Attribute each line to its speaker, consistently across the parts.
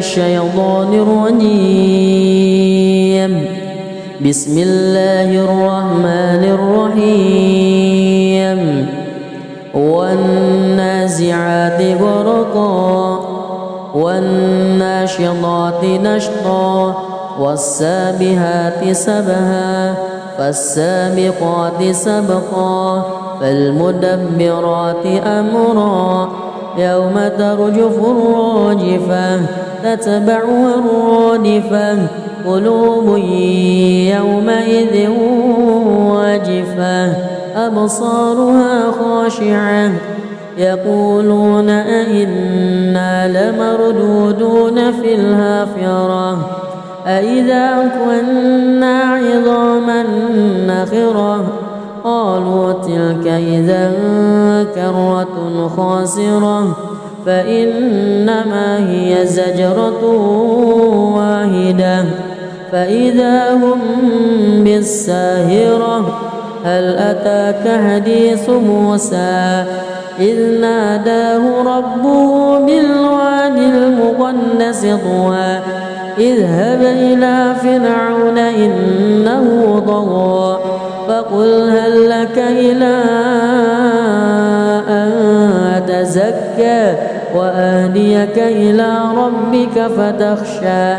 Speaker 1: الشيطان الرجيم. بسم الله الرحمن الرحيم. والنازعات غرقا والناشطات نشطا والسابحات سبها فالسابقات سبقا فالمدبرات أمرا يوم ترجف الراجفة تتبعها الرادفة قلوب يومئذ واجفة أبصارها خاشعة يقولون أئنا لمردودون في الحافرة أئذا كنا عظاما نخرة قالوا تلك إذا كرة خاسرة فإنما هي زجرة واحدة فإذا هم بالساهرة هل أتاك حديث موسى إذ ناداه ربه بالواد المقدس طوى اذهب إلى فرعون إنه طغى فقل هل لك إلى أن تزكى وأهديك إلى ربك فتخشى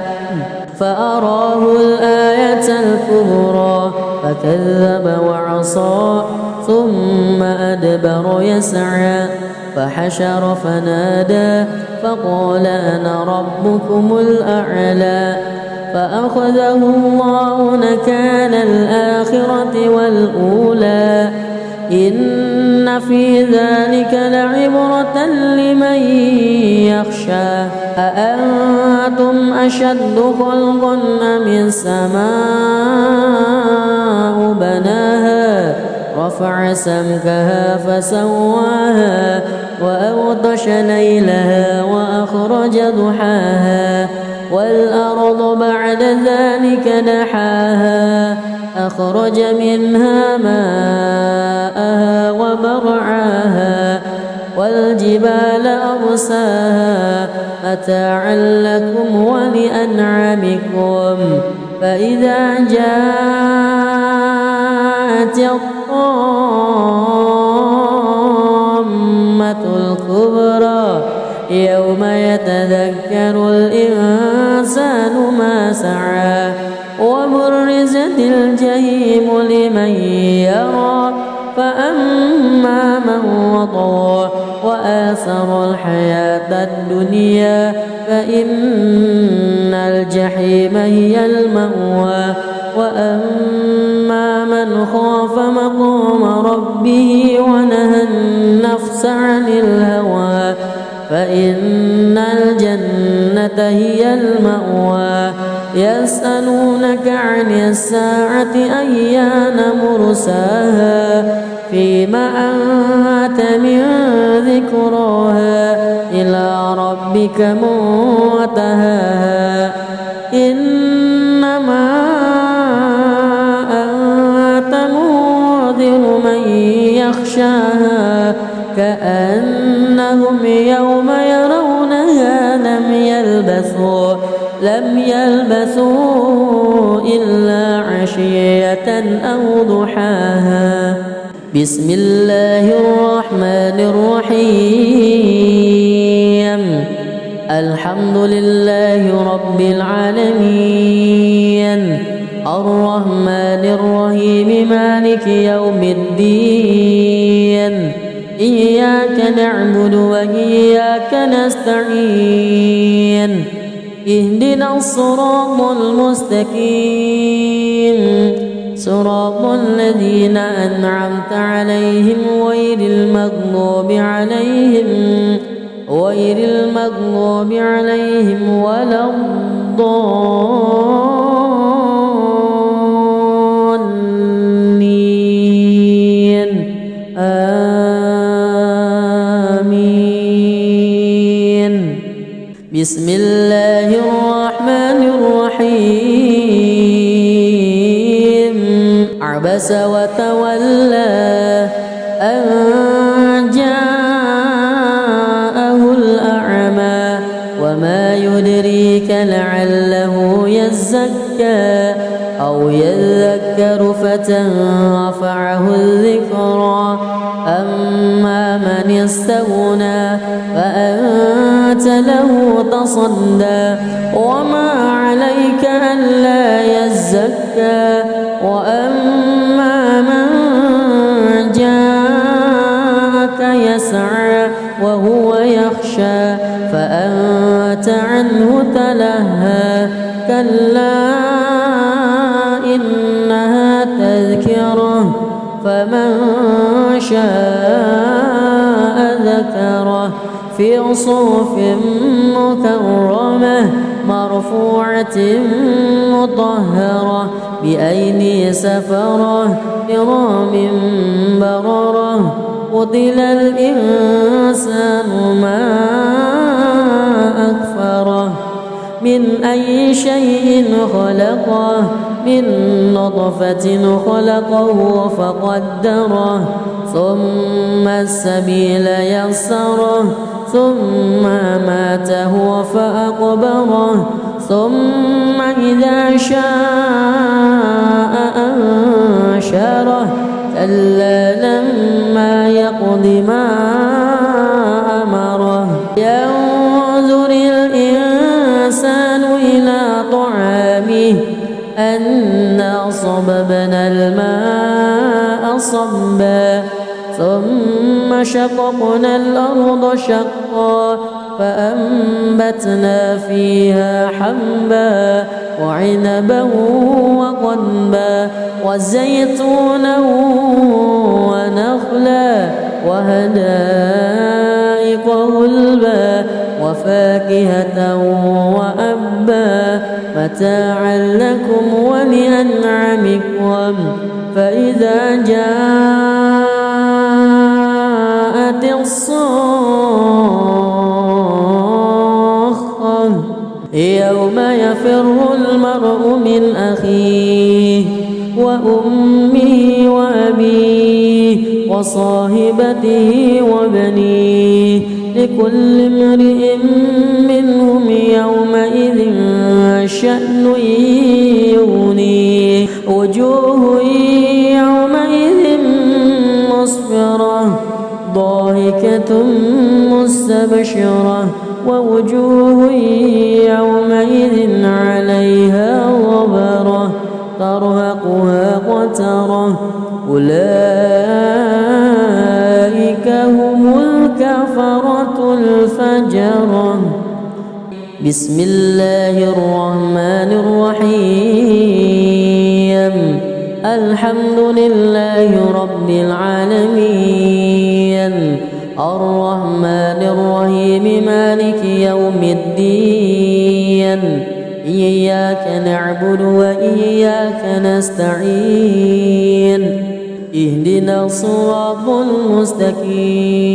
Speaker 1: فأراه الآية الكبرى فكذب وعصى ثم أدبر يسعى فحشر فنادى فقال أنا ربكم الأعلى فأخذه الله نكال الآخرة والأولى إن في ذلك لعبرة لمن يخشى أأنتم أشد خلقا أم السماء بناها رفع سمكها فسواها وأغطش ليلها وأخرج ضحاها والأرض بعد ذلك دحاها أخرج منها ماءها ومرعاها والجبال أرساها متاعا لكم ولأنعامكم فإذا جاءت الطامة الكبرى يوم يتذكر الإنسان ما سعى وبرزت الجحيم لمن يرى فأما من وطغى وآثر الحياة الدنيا فإن الجحيم هي المأوى وأما من خاف مقام ربه ونهى النفس عن الهوى فإن الجنة هي المأوى يسألونك عن الساعة أيان مرساها فيما أنت من ذكراها إلى ربك منتهاها إنما أنت منذر من يخشاها كأنهم يوم يرونها لم يلبثوا إلا عشية أو ضحاها. بسم الله الرحمن الرحيم. الحمد لله رب العالمين الرحمن الرحيم مالك يوم الدين إياك نعبد وإياك نستعين اهدنا الصراط المستقيم صراط الذين أنعمت عليهم غير المغضوب عليهم ولا الضالين آمين. بسم الله الرحمن الرحيم. عبس وتولى أن جاءه الأعمى وما يدريك لعله يزكى أو يذكر فتنفعه الذكرى أما من استغنى فأنت له تصدى وما عليك ألا يزكى وأما من جاءك يسعى وهو يخشى فأنت عنه تلهى كلا إنها تذكرة فمن شاء ذكره في صحف مكرمة مرفوعة مطهرة بأيدي سفرة كرام بررة قتل الإنسان ما أكفره من أي شيء خلقه من نطفة خلقه فقدره ثم السبيل يسره ثم أماته فأقبره ثم إذا شاء أنشره كلا لما يقض ما أمره ينظر الإنسان إلى طعامه أنا صببنا الماء صبا ثم شققنا الأرض شقا فأنبتنا فيها حبا وعنبا وقضبا وزيتونا ونخلا وحدائق غلبا وفاكهة وأبا متاعا لكم ولأنعامكم فإذا جاءت الصاخة يوم يفر المرء من أخيه وأمه وأبيه وصاحبته وبنيه لكل امرئ منهم يومئذ شأن يغنيه وجوه يومئذ مسفرة ضاحكة مستبشرة ووجوه يومئذ عليها غبرة ترهقها قترة أولئك هم الكفرة الفجرة بسم الله الرحمن الرحيم الحمد لله رب العالمين الرحمن الرحيم مالك يوم الدين إياك نعبد وإياك نستعين اهدنا الصراط المستقيم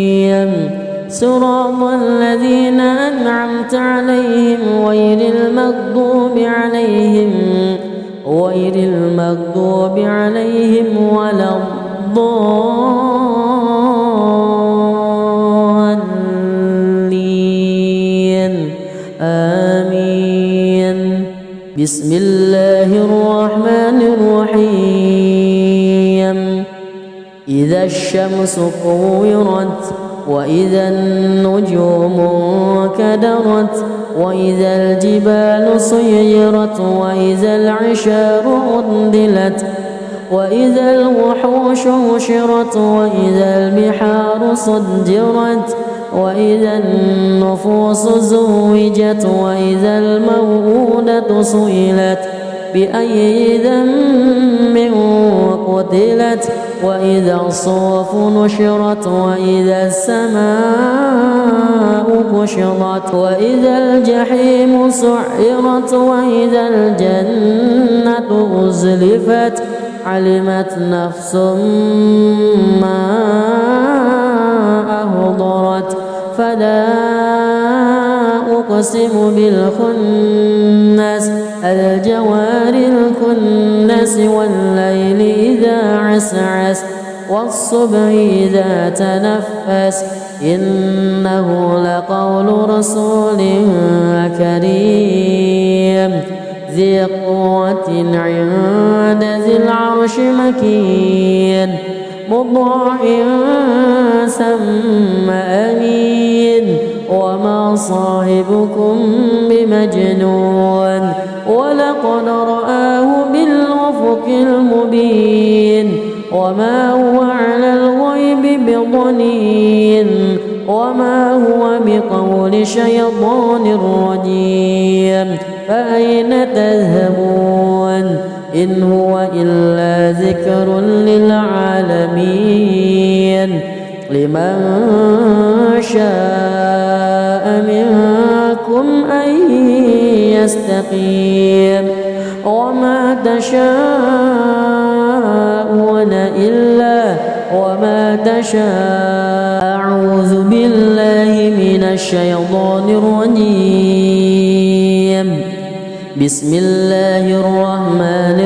Speaker 1: صراط الذين أنعمت عليهم غير المغضوب عليهم ولا الضالين آمين بسم الله الرحمن الرحيم إذا الشمس كورت وإذا النجوم انكدرت وإذا الجبال سيرت وإذا العشار عطلت وإذا الوحوش حشرت وإذا البحار سجرت وإذا النفوس زوجت وإذا الموءودة سئلت بأي ذنب قتلت وإذا الصحف نشرت وإذا السماء كشطت وإذا الجحيم سعرت وإذا الجنة أزلفت علمت نفس ما أهضرت فلا أقسم بالخنس الجوار الكنس والليل إذا عسعس والصبح إذا تنفس إنه لقول رسول كريم ذي قوة عند ذي العرش مكين مطاع ثم أمين وما صاحبكم بمجنون ولقد رآه بالأفق المبين وما هو على الغيب بضنين وما هو بقول شيطان رجيم فأين تذهبون إن هو إلا ذكر للعالمين لمن شاء منكم أن يستقيم وما تشاءون أعوذ بالله من الشيطان الرجيم بسم الله الرحمن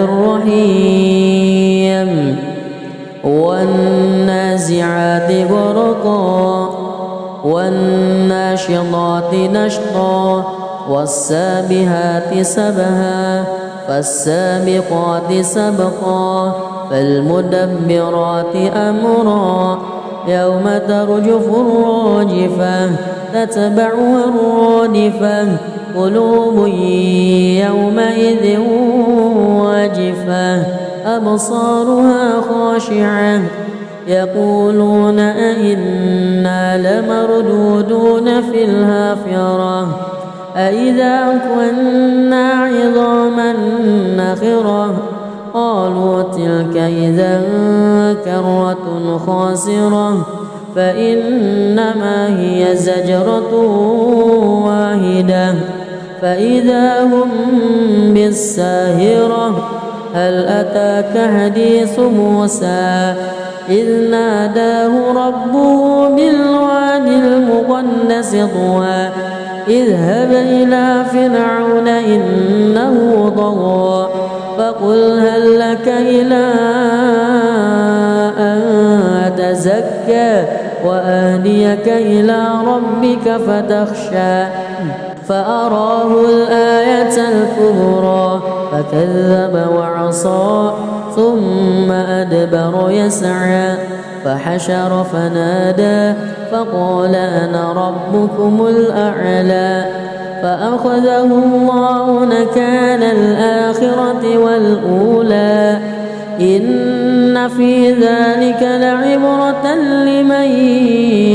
Speaker 1: الرحيم والنازعات غرقا والناشطات نشطا والسابحات سبها فالسابقات سبقا فالمدبرات أمرا يوم ترجف الراجفة تتبعها الرادفة قلوب يومئذ واجفة أبصارها خاشعة يقولون أئنا لمردودون في الحافرة أئذا كنا عظاما نخرة قالوا تلك إذا كرة خاسرة فإنما هي زجرة واحدة فإذا هم بالساهرة هل أتاك حديث موسى إذ ناداه ربه بالواد المقدس طوى اذهب إلى فرعون إنه طغى فقل هل لك إلى أن تزكى وأهديك إلى ربك فتخشى فأراه الآية الكبرى فكذب وعصى ثم أدبر يسعى فحشر فنادى فقال أنا ربكم الأعلى فأخذه الله نكال الآخرة والأولى إن في ذلك لعبرة لمن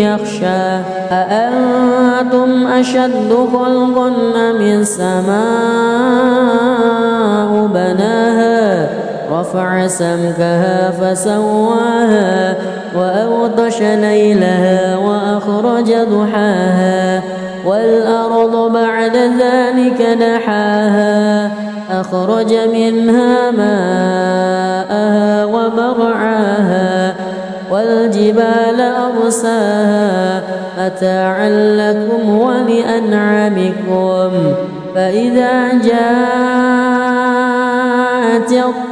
Speaker 1: يخشى أأنتم أشد خلقا أم السماء بناها رفع سمكها فسواها وأغطش ليلها وأخرج ضحاها والأرض بعد ذلك دحاها أخرج منها ماءها ومرعاها والجبال أرساها متاعا لكم ولأنعامكم فإذا جاءت الطامة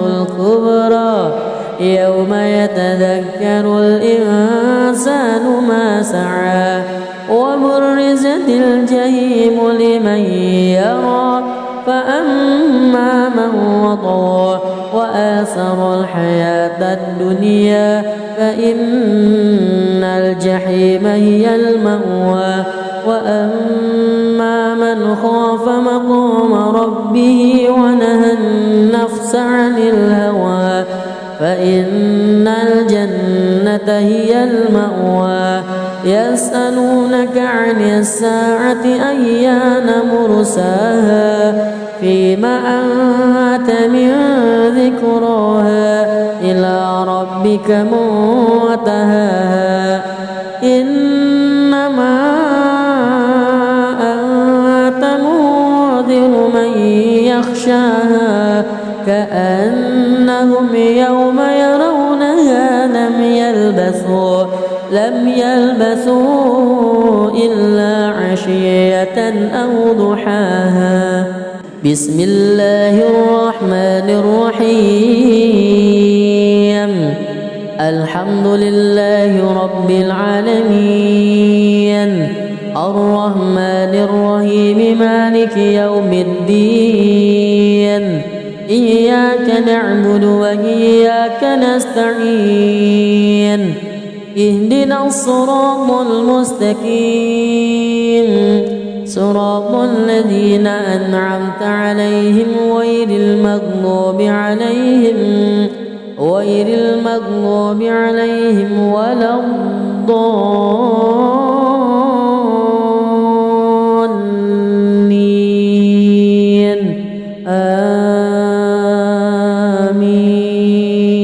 Speaker 1: الكبرى يوم يتذكر الإنسان ما سعى وبرزت الجحيم لمن يرى فأما من وطغى وآثر الحياة الدنيا فإن الجحيم هي المأوى وأما من خاف مقام ربه ونهى النفس عن الهوى فإن الجنة هي المأوى يسألونك عن الساعة أيان مرساها فيما أنت من ذكراها إلى ربك منتهاها إنما أنت منذر من يخشاها كأنهم يوم يرونها لم يلبثوا إلا عشية أو ضحاها بسم الله الرحمن الرحيم الحمد لله رب العالمين الرحمن الرحيم مالك يوم الدين إياك نعبد وإياك نستعين اهدنا الصراط المستقيم صراط الذين أنعمت عليهم غير المغضوب عليهم ولا الضالين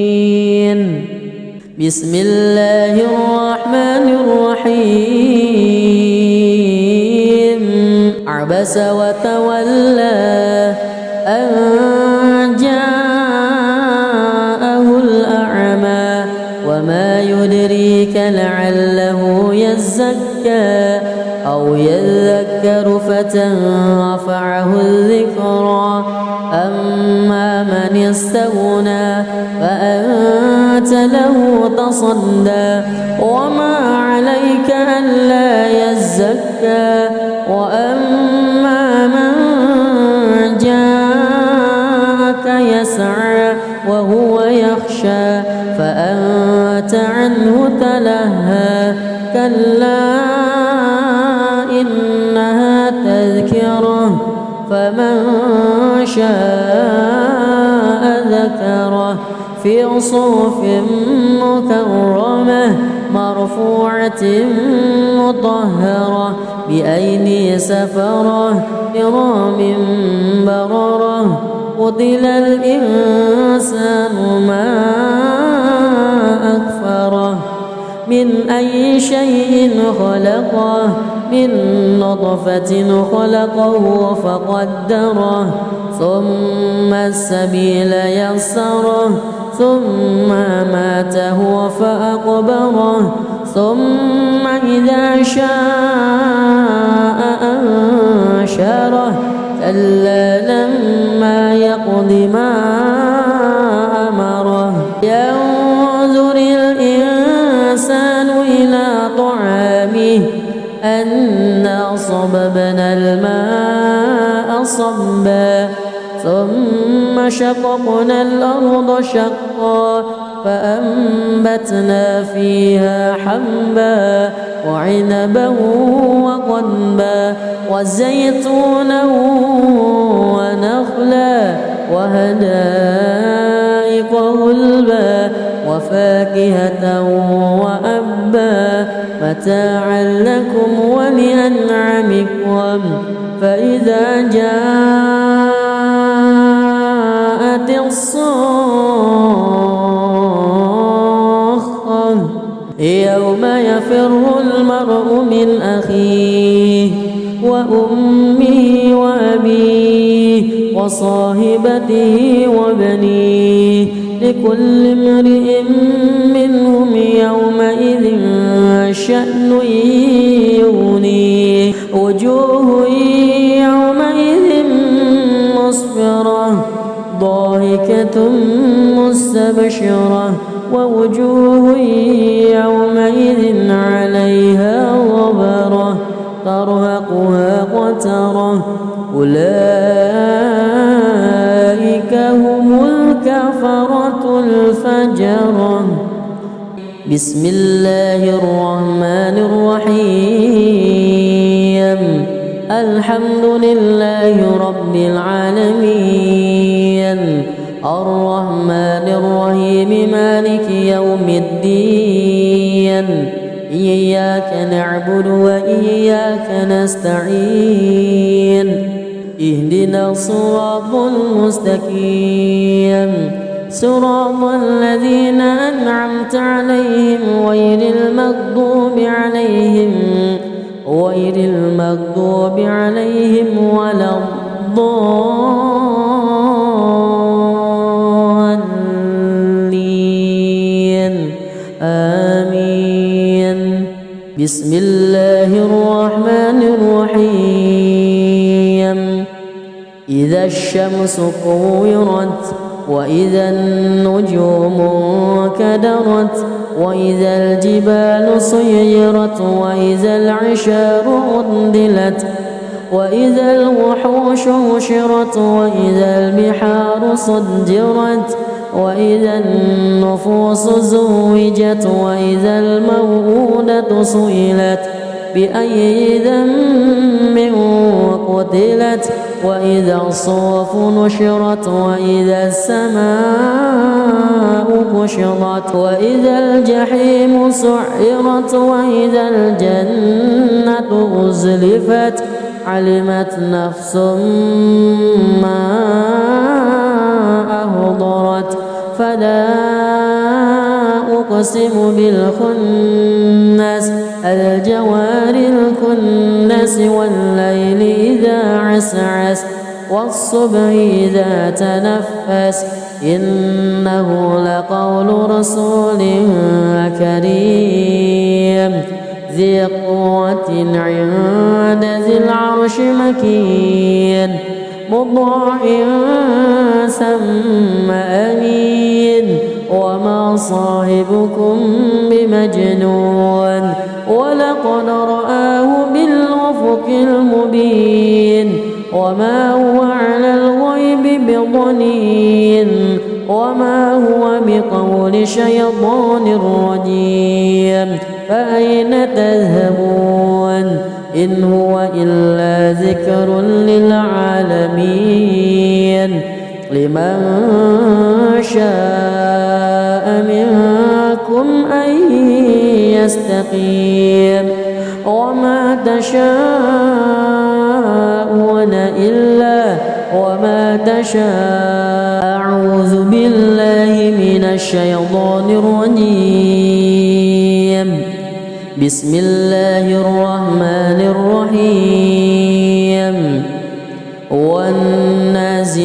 Speaker 1: آمين. بسم الله الرحمن الرحيم عبس وتولى أن جاءه الأعمى وما يدريك لعله يزكى أو يذكر فتنفعه الذكرى أما من استغنى فأنت له تصدى وما عليك ألا يزكى وأما من جاءك يسعى وهو يخشى فأنت عنه تلهى كلا إنها تذكرة فمن شاء ذكره في صحف مكرمة مرفوعة مطهرة بأيدي سفرة كرام بررة قتل الإنسان ما أكفره من أي شيء خلقه من نطفة خلقه فقدره ثم السبيل يسره ثم أماته فأقبره ثم إذا شاء أنشره كلا لما يقض ما أمره ينظر الإنسان إلى طعامه أنا صببنا الماء صبا ثم شققنا الأرض شقا فأنبتنا فيها حبا وعنبا وقضبا وزيتونا ونخلا وحدائق غلبا وفاكهة وأبا متاعا لكم ولأنعامكم فإذا جاءت الصاخة يوم يفر المرء من أخيه وأمه وأبيه وصاحبته وبنيه لكل امرئ منهم يومئذ شأن يغنيه وجوه يومئذ مسفرة ضاحكة مستبشرة ووجوه يومئذ عليها غبرة ترهقها قترة أولئك هم الكفرة الفجرة. بسم الله الرحمن الرحيم الحمد لله رب العالمين الرحمن الرحيم مالك يوم الدين إياك نعبد وإياك نستعين اهدنا الصراط المستقيم صراط الذين أنعمت عليهم غير المغضوب عليهم ولا الضالين آمين. بسم الله الرحمن الرحيم إذا الشمس كورت وإذا النجوم انكدرت وإذا الجبال سيرت وإذا العشار عطلت وإذا الوحوش حشرت وإذا البحار سجرت وإذا النفوس زوجت وإذا الموءودة سئلت بأي ذنب قتلت وإذا الصحف نشرت وإذا السماء كشطت وإذا الجحيم سعرت وإذا الجنة أزلفت علمت نفس ما أهضرت فلا أقسم بالخنس الجوار الكنس والليل إذا عسعس والصبح إذا تنفس إنه لقول رسول كريم ذي قوة عند ذي العرش مكين مطاع ثم أمين وما صاحبكم بمجنون ولقد رآه بالأفق المبين وما هو على الغيب بضنين وما هو بقول شيطان رجيم فأين تذهبون إن هو إلا ذكر للعالمين لمن شاء منكم أن يستقيم وما تشاءون إلا أعوذ بالله من الشيطان الرجيم بسم الله الرحمن الرحيم والنازعات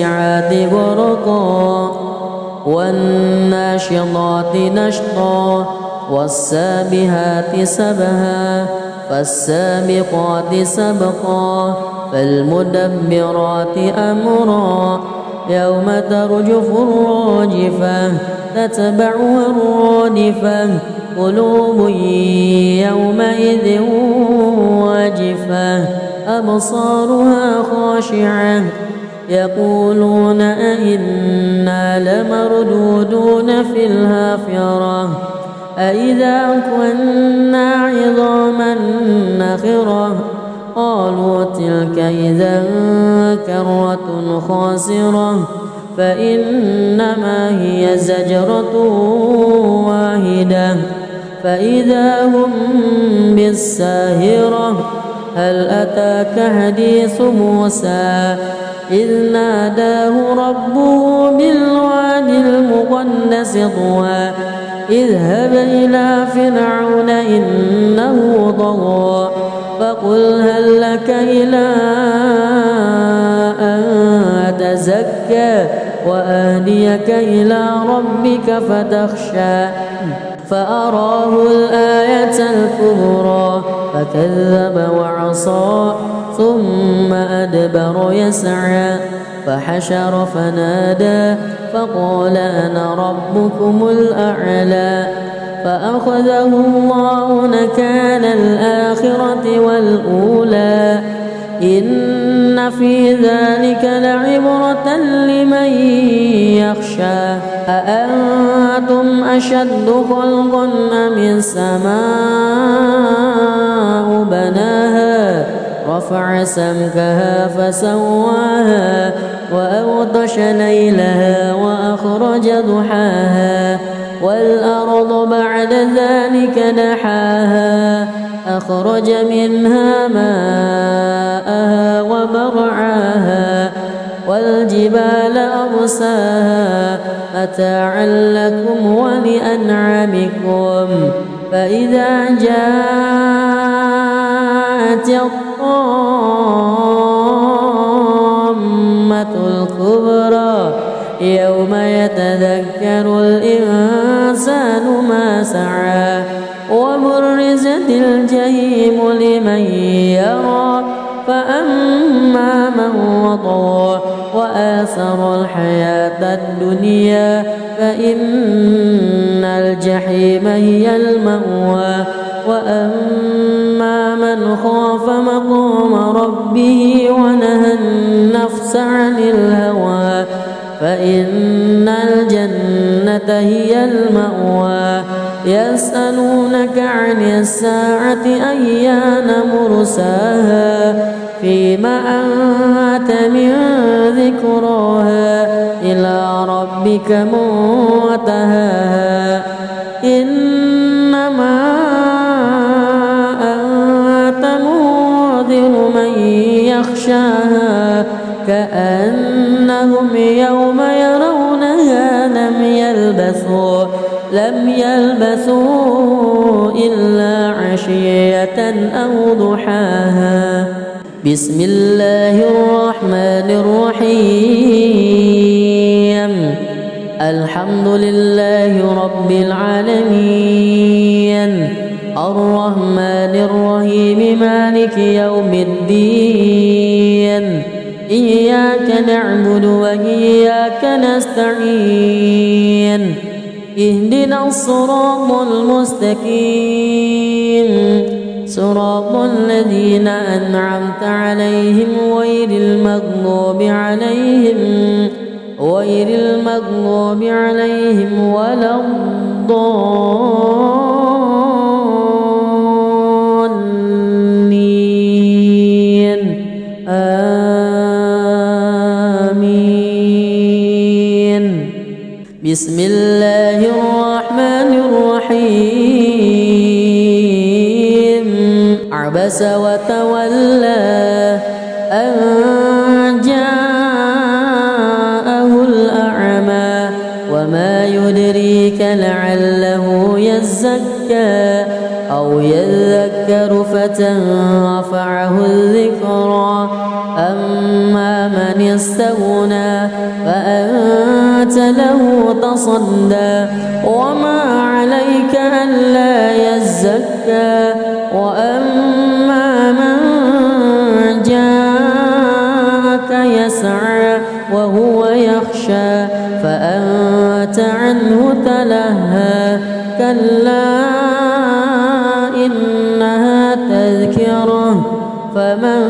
Speaker 1: غرقا والناشطات نشطا والسابحات سبها فالسابقات سبقا فالمدبرات أمرا يوم ترجف الراجفة تتبعها الرادفة قلوب يومئذ واجفة أبصارها خاشعة يقولون أئنا لمردودون في الحافرة أئذا كنا عظاما نخرة قالوا تلك إذا كرة خاسرة فإنما هي زجرة واحدة فإذا هم بالساهرة هل أتاك حديث موسى إذ ناداه ربه بالوادي المقدس طوى اذهب إلى فرعون إنه طغى فقل هل لك إلى أن تزكى وأهديك إلى ربك فتخشى فأراه الآية الكبرى فكذب وعصى ثم أدبر يسعى فحشر فنادى فقال أنا ربكم الأعلى فأخذه الله نكال الآخرة والأولى إن في ذلك لعبرة لمن يخشى أأنتم أشد خلقا أم السماء بناها رفع سمكها فسواها وأغطش ليلها وأخرج ضحاها والأرض بعد ذلك دحاها أخرج منها ماءها ومرعاها والجبال أرساها متاعا لكم ولأنعامكم فإذا جاءت الطامة الكبرى يوم يتذكر الإنسان ما سعى وبرزت الجحيم لمن يرى فأما من طغى وآثر الحياة الدنيا فإن الجحيم هي المأوى وأما من خاف مقام ربه ونهى النفس عن الهوى فإن الجنة هي المأوى يسألونك عن الساعة أيان مرساها فيما أنت من ذكراها إلى ربك منتهاها إنما أنت منذر من يخشاها كأنهم يوم يرونها لم يلبثوا إلا عشية أو ضحاها. بسم الله الرحمن الرحيم. الحمد لله رب العالمين الرحمن الرحيم مالك يوم الدين إياك نعبد وإياك نستعين اهدنا الصراط المستقيم صراط الذين أنعمت عليهم غير المغضوب عليهم ولا الضالين آمين. بسم الله الرحمن الرحيم. عبس وتولى أن جاءه الأعمى وما يدريك لعله يزكى أو يذكر فتنفعه الذكرى أما من استغنى فأنت له تصدى وما عليك ألا يزكى وأما من جاءك يسعى وهو يخشى فأنت عنه تلهى كلا إنها تذكرة فمن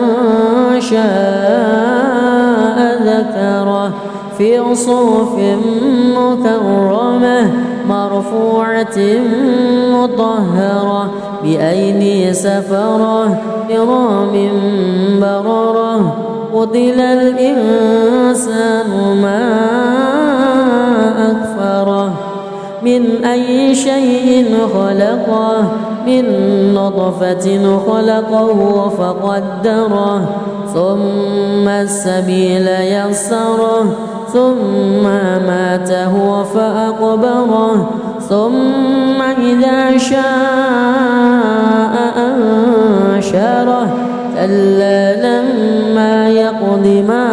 Speaker 1: شاء ذكره في صحف مكرمة مرفوعة مطهرة بأيدي سفرة كرام بررة قتل الإنسان ما أكفره من أي شيء خلقه من نطفة خلقه فقدره ثم السبيل يسره ثم أماته فأقبره ثم إذا شاء أنشره كلا لما يقض ما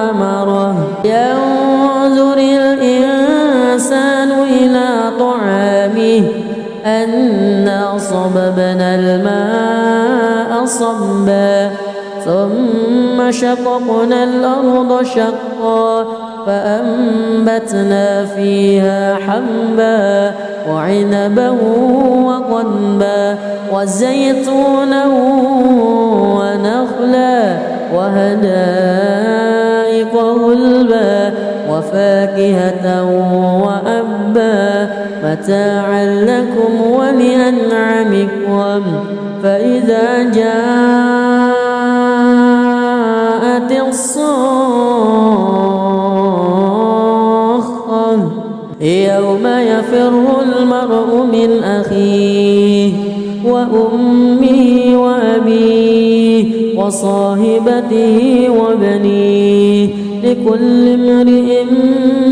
Speaker 1: أمره ينظر الإنسان إلى طعامه أنا صببنا الماء صبا ثم شققنا الأرض شقا فأنبتنا فيها حبا وعنبا وقضبا وزيتونا ونخلا وحدائق غلبا وفاكهة وأبا متاعا لكم ولأنعامكم فإذا جاءت الصاخة يوم يفر المرء من أخيه وأمه وأبيه وصاحبته وبنيه لكل امرئ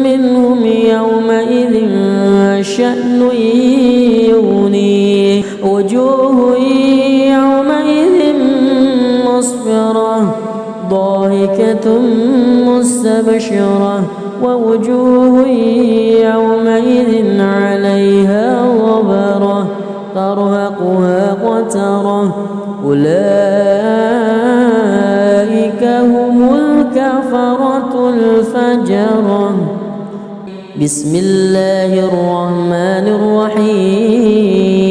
Speaker 1: منهم يومئذ شأن يغنيه وجوه يومئذ مسفرة ضاحكة مستبشرة ووجوه يومئذ عليها غبرة ترهقها قترة أولئك الفجر بسم الله الرحمن الرحيم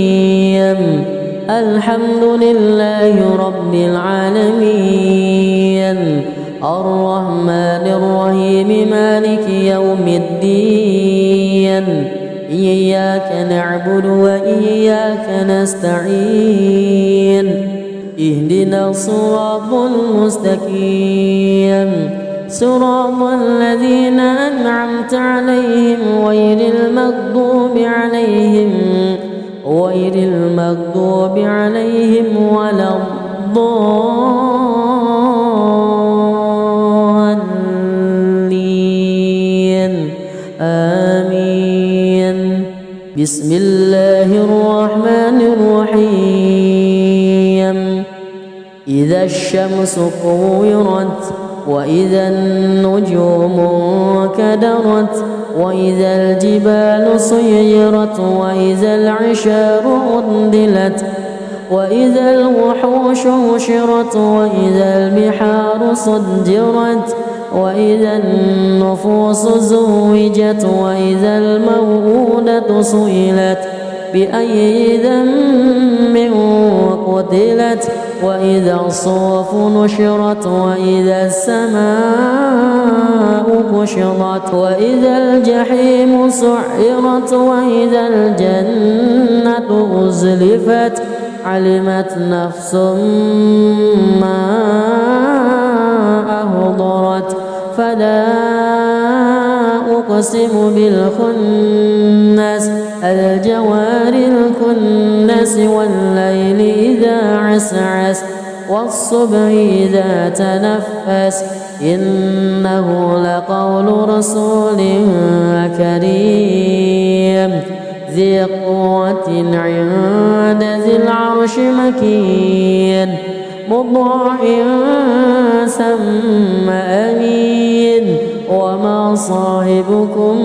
Speaker 1: الحمد لله رب العالمين الرحمن الرحيم مالك يوم الدين إياك نعبد وإياك نستعين اهدنا الصراط المستقيم صراط الذين أنعمت عليهم غير المغضوب عليهم ولا الضالين آمين بسم الله الرحمن الرحيم إذا الشمس كورت وإذا النجوم انكدرت وإذا الجبال سيرت وإذا العشار عطلت وإذا الوحوش حشرت وإذا البحار سجرت وإذا النفوس زوجت وإذا الموءودة سئلت بأي ذنب قتلت وإذا الصحف نشرت وإذا السماء كشطت وإذا الجحيم سعرت وإذا الجنة أزلفت علمت نفس ما أهضرت فلا أقسم بالخنس الجوار الكنس والليل إذا عسعس والصبح إذا تنفس إنه لقول رسول كريم ذي قوة عند ذي العرش مكين مطاع ثم أمين وما صاحبكم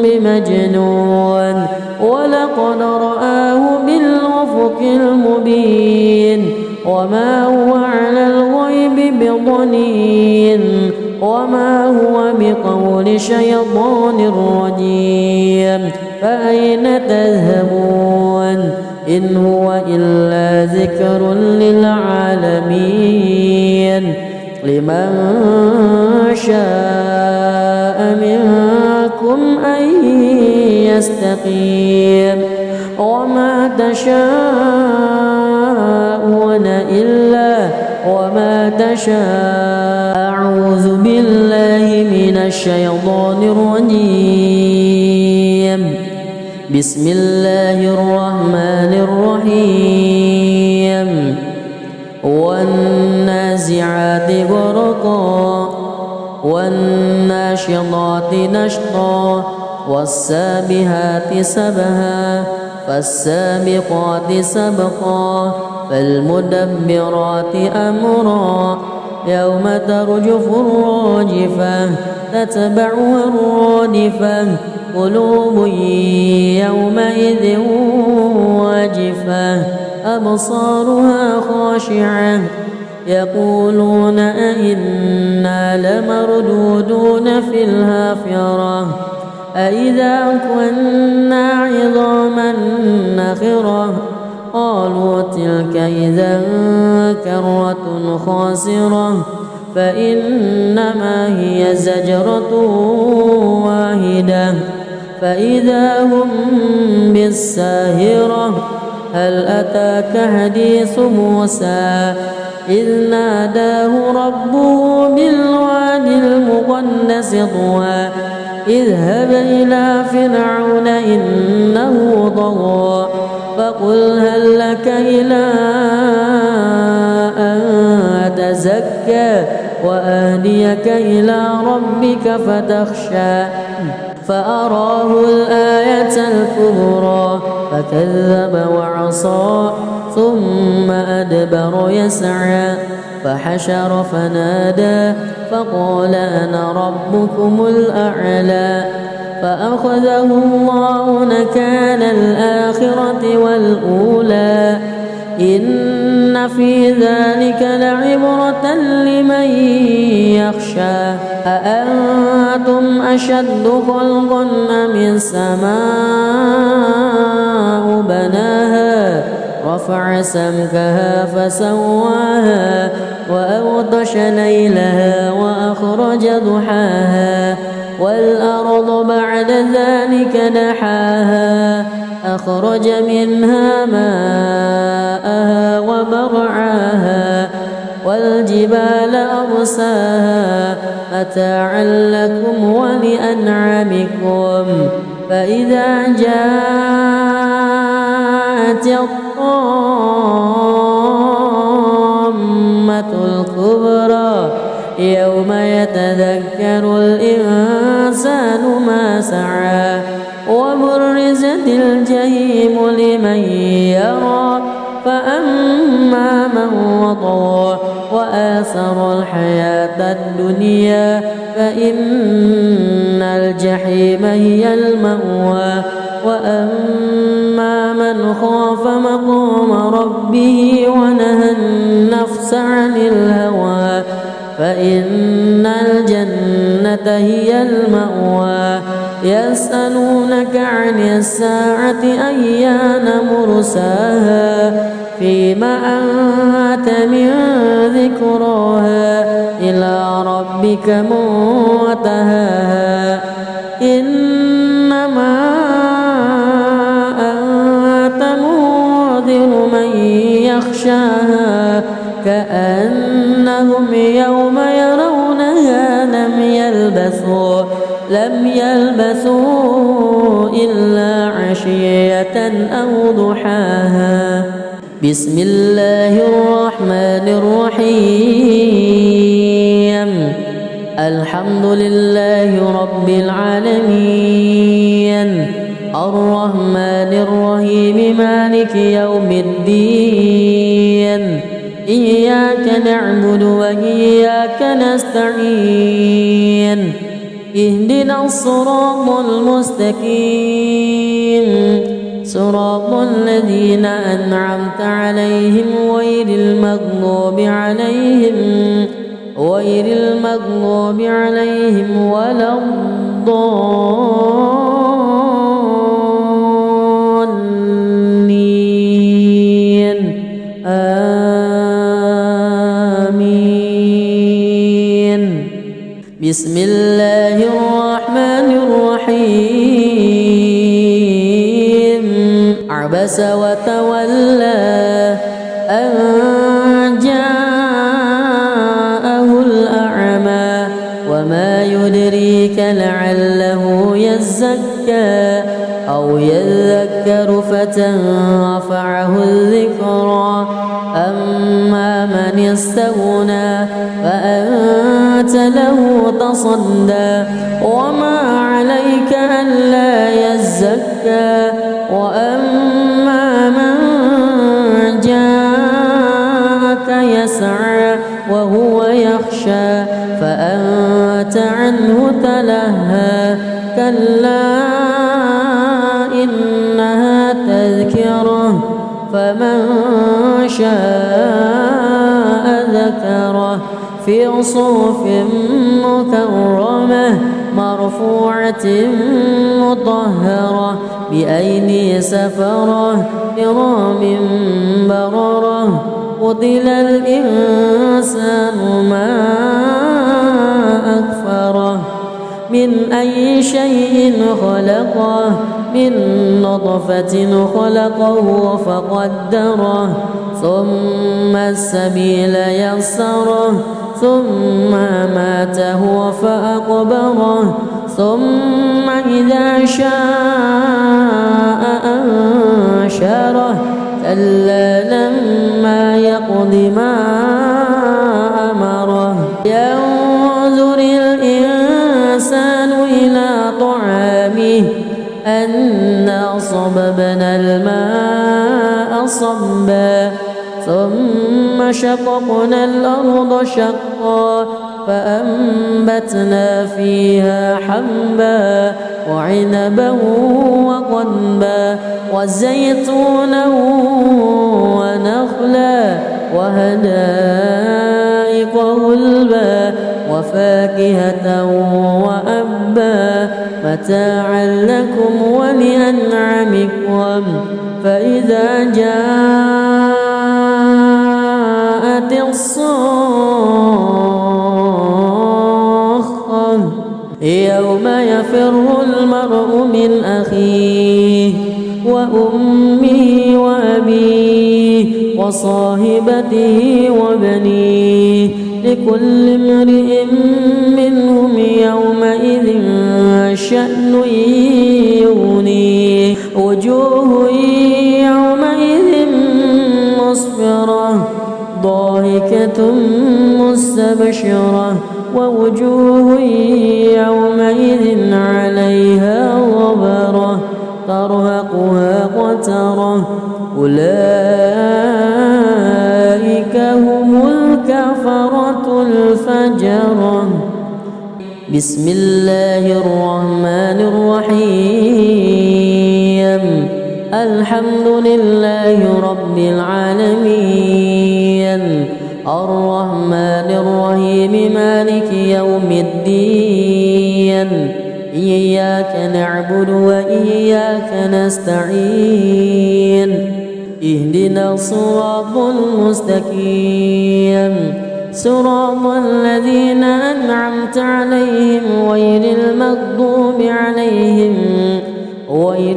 Speaker 1: بمجنون ولقد رآه بالأفق المبين وما هو على الغيب بضنين وما هو بقول شيطان رجيم فأين تذهبون إن هو إلا ذكر للعالمين لمن شاء منكم أن يستقيم وما تشاءون أعوذ بالله من الشيطان الرجيم بسم الله الرحمن الرحيم والنازعات غرقا والناشطات نشطا والسابحات سبها فالسابقات سبقا فالمدبرات أمرا يوم ترجف الراجفة تتبعها الرادفة قلوب يومئذ واجفة أبصارها خاشعة يقولون أئنا لمردودون في الحافرة أئذا كنا عظاما نخرة قالوا تلك إذا كرة خاسرة فإنما هي زجرة واحدة فإذا هم بالساهرة هل أتاك حديث موسى إذ ناداه ربه بالوادي المقدس طوى اذهب إلى فرعون إنه طغى فقل هل لك إلى أن تزكى وأهديك إلى ربك فتخشى فأراه الآية الكبرى فكذب وعصى ثم أدبر يسعى فحشر فنادى فقال أنا ربكم الأعلى فأخذه الله نكال الآخرة والأولى إن إن في ذلك لعبرة لمن يخشى أأنتم أشد خلقا أم السماء بناها رفع سمكها فسواها وأغطش ليلها وأخرج ضحاها والأرض بعد ذلك دحاها أخرج منها ماءها ومرعاها والجبال أرساها متاعا لكم ولأنعامكم فإذا جاءت الطامة الكبرى يوم يتذكر الإنسان ما سعى وبرزت الجحيم لمن يرى فأما من وطغى وآثر الحياة الدنيا فإن الجحيم هي المأوى وأما من خاف مقام ربه ونهى النفس عن الهوى فإن الجنة هي المأوى يسألونك عن الساعة أيان مرساها فيما أنت من ذكراها إلى ربك منتهاها إنما أنت منذر من يخشاها كأنهم يوم يرونها لم يلبثوا إلا عشية أو ضحاها بسم الله الرحمن الرحيم الحمد لله رب العالمين الرحمن الرحيم مالك يوم الدين إياك نعبد وإياك نستعين اهدنا الصراط المستقيم صراط الذين أنعمت عليهم غير المغضوب عليهم ولا الضالين آمين بسم الله الرحمن الرحيم عبس وتولى أن جاءه الأعمى وما يدريك لعله يزكى أو يذكر فتنفعه الذكرى أما من استغنى فأنت له تصدى وما عليك ألا يزكى وأما من جاءك يسعى وهو يخشى فأنت عنه تلهى كلا إنها تذكرة فمن شاء ذكره في صحف مكرمة مرفوعة مطهرة بأيدي سفرة كرام بررة قتل الإنسان ما أكفره من أي شيء خلقه من نطفة خلقه فقدره ثم السبيل يسره ثم أماته فأقبره ثم إذا شاء أنشره كلا لما يقض ما أمره ينظر الإنسان إلى طعامه أنا صببنا الماء صبا ثم شققنا الأرض شقا فأنبتنا فيها حبا وعنبا وقضبا وزيتونا ونخلا وحدائق غلبا وفاكهة وأبا متاعا لكم ولأنعامكم فإذا جاءت الصاخة يوم يفر المرء من أخيه وأمه وأبيه وصاحبته وبنيه لكل امرئ منهم يومئذ شأن يغنيه وجوه يومئذ مسفرة ضاحكة مستبشرة ووجوه يومئذ عليها غبرة ترهقها قترة أولئك هم الكفرة الفجرة. بسم الله الرحمن الرحيم الحمد لله رب العالمين الرحمن الرحيم مالك يوم الدين إياك نعبد وإياك نستعين اهدنا الصراط المستقيم صراط الذين أنعمت عليهم غير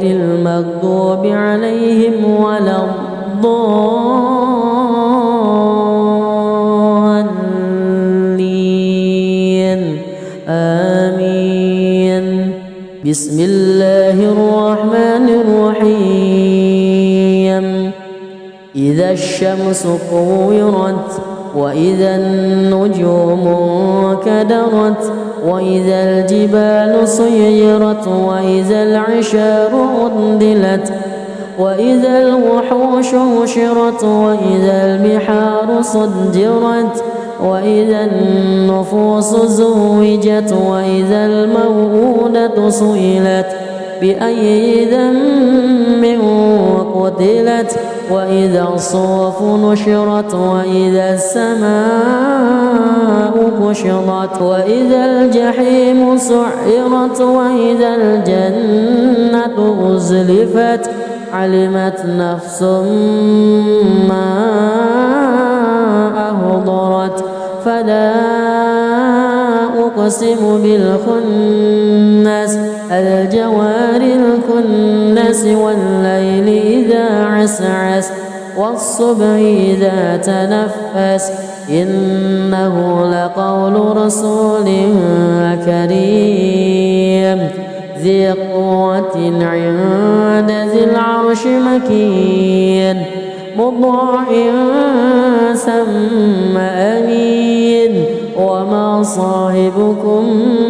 Speaker 1: المغضوب عليهم ولا الضالين آمين. بسم الله الرحمن الرحيم إذا الشمس كورت وإذا النجوم انكدرت وإذا الجبال سيرت وإذا العشار عطلت وإذا الوحوش حشرت وإذا البحار سجرت وإذا النفوس زوجت وإذا الموءودة سئلت بأي ذنب قتلت وإذا الصحف نشرت وإذا السماء كشطت وإذا الجحيم سعرت وإذا الجنة أزلفت علمت نفس ما أحضرت فلا أقسم بالخنس الجوار الكنس والليل إذا عسعس والصبح إذا تنفس إنه لقول رسول كريم ذي قوة عند ذي العرش مكين مطاع ثم أمين وما صاحبكم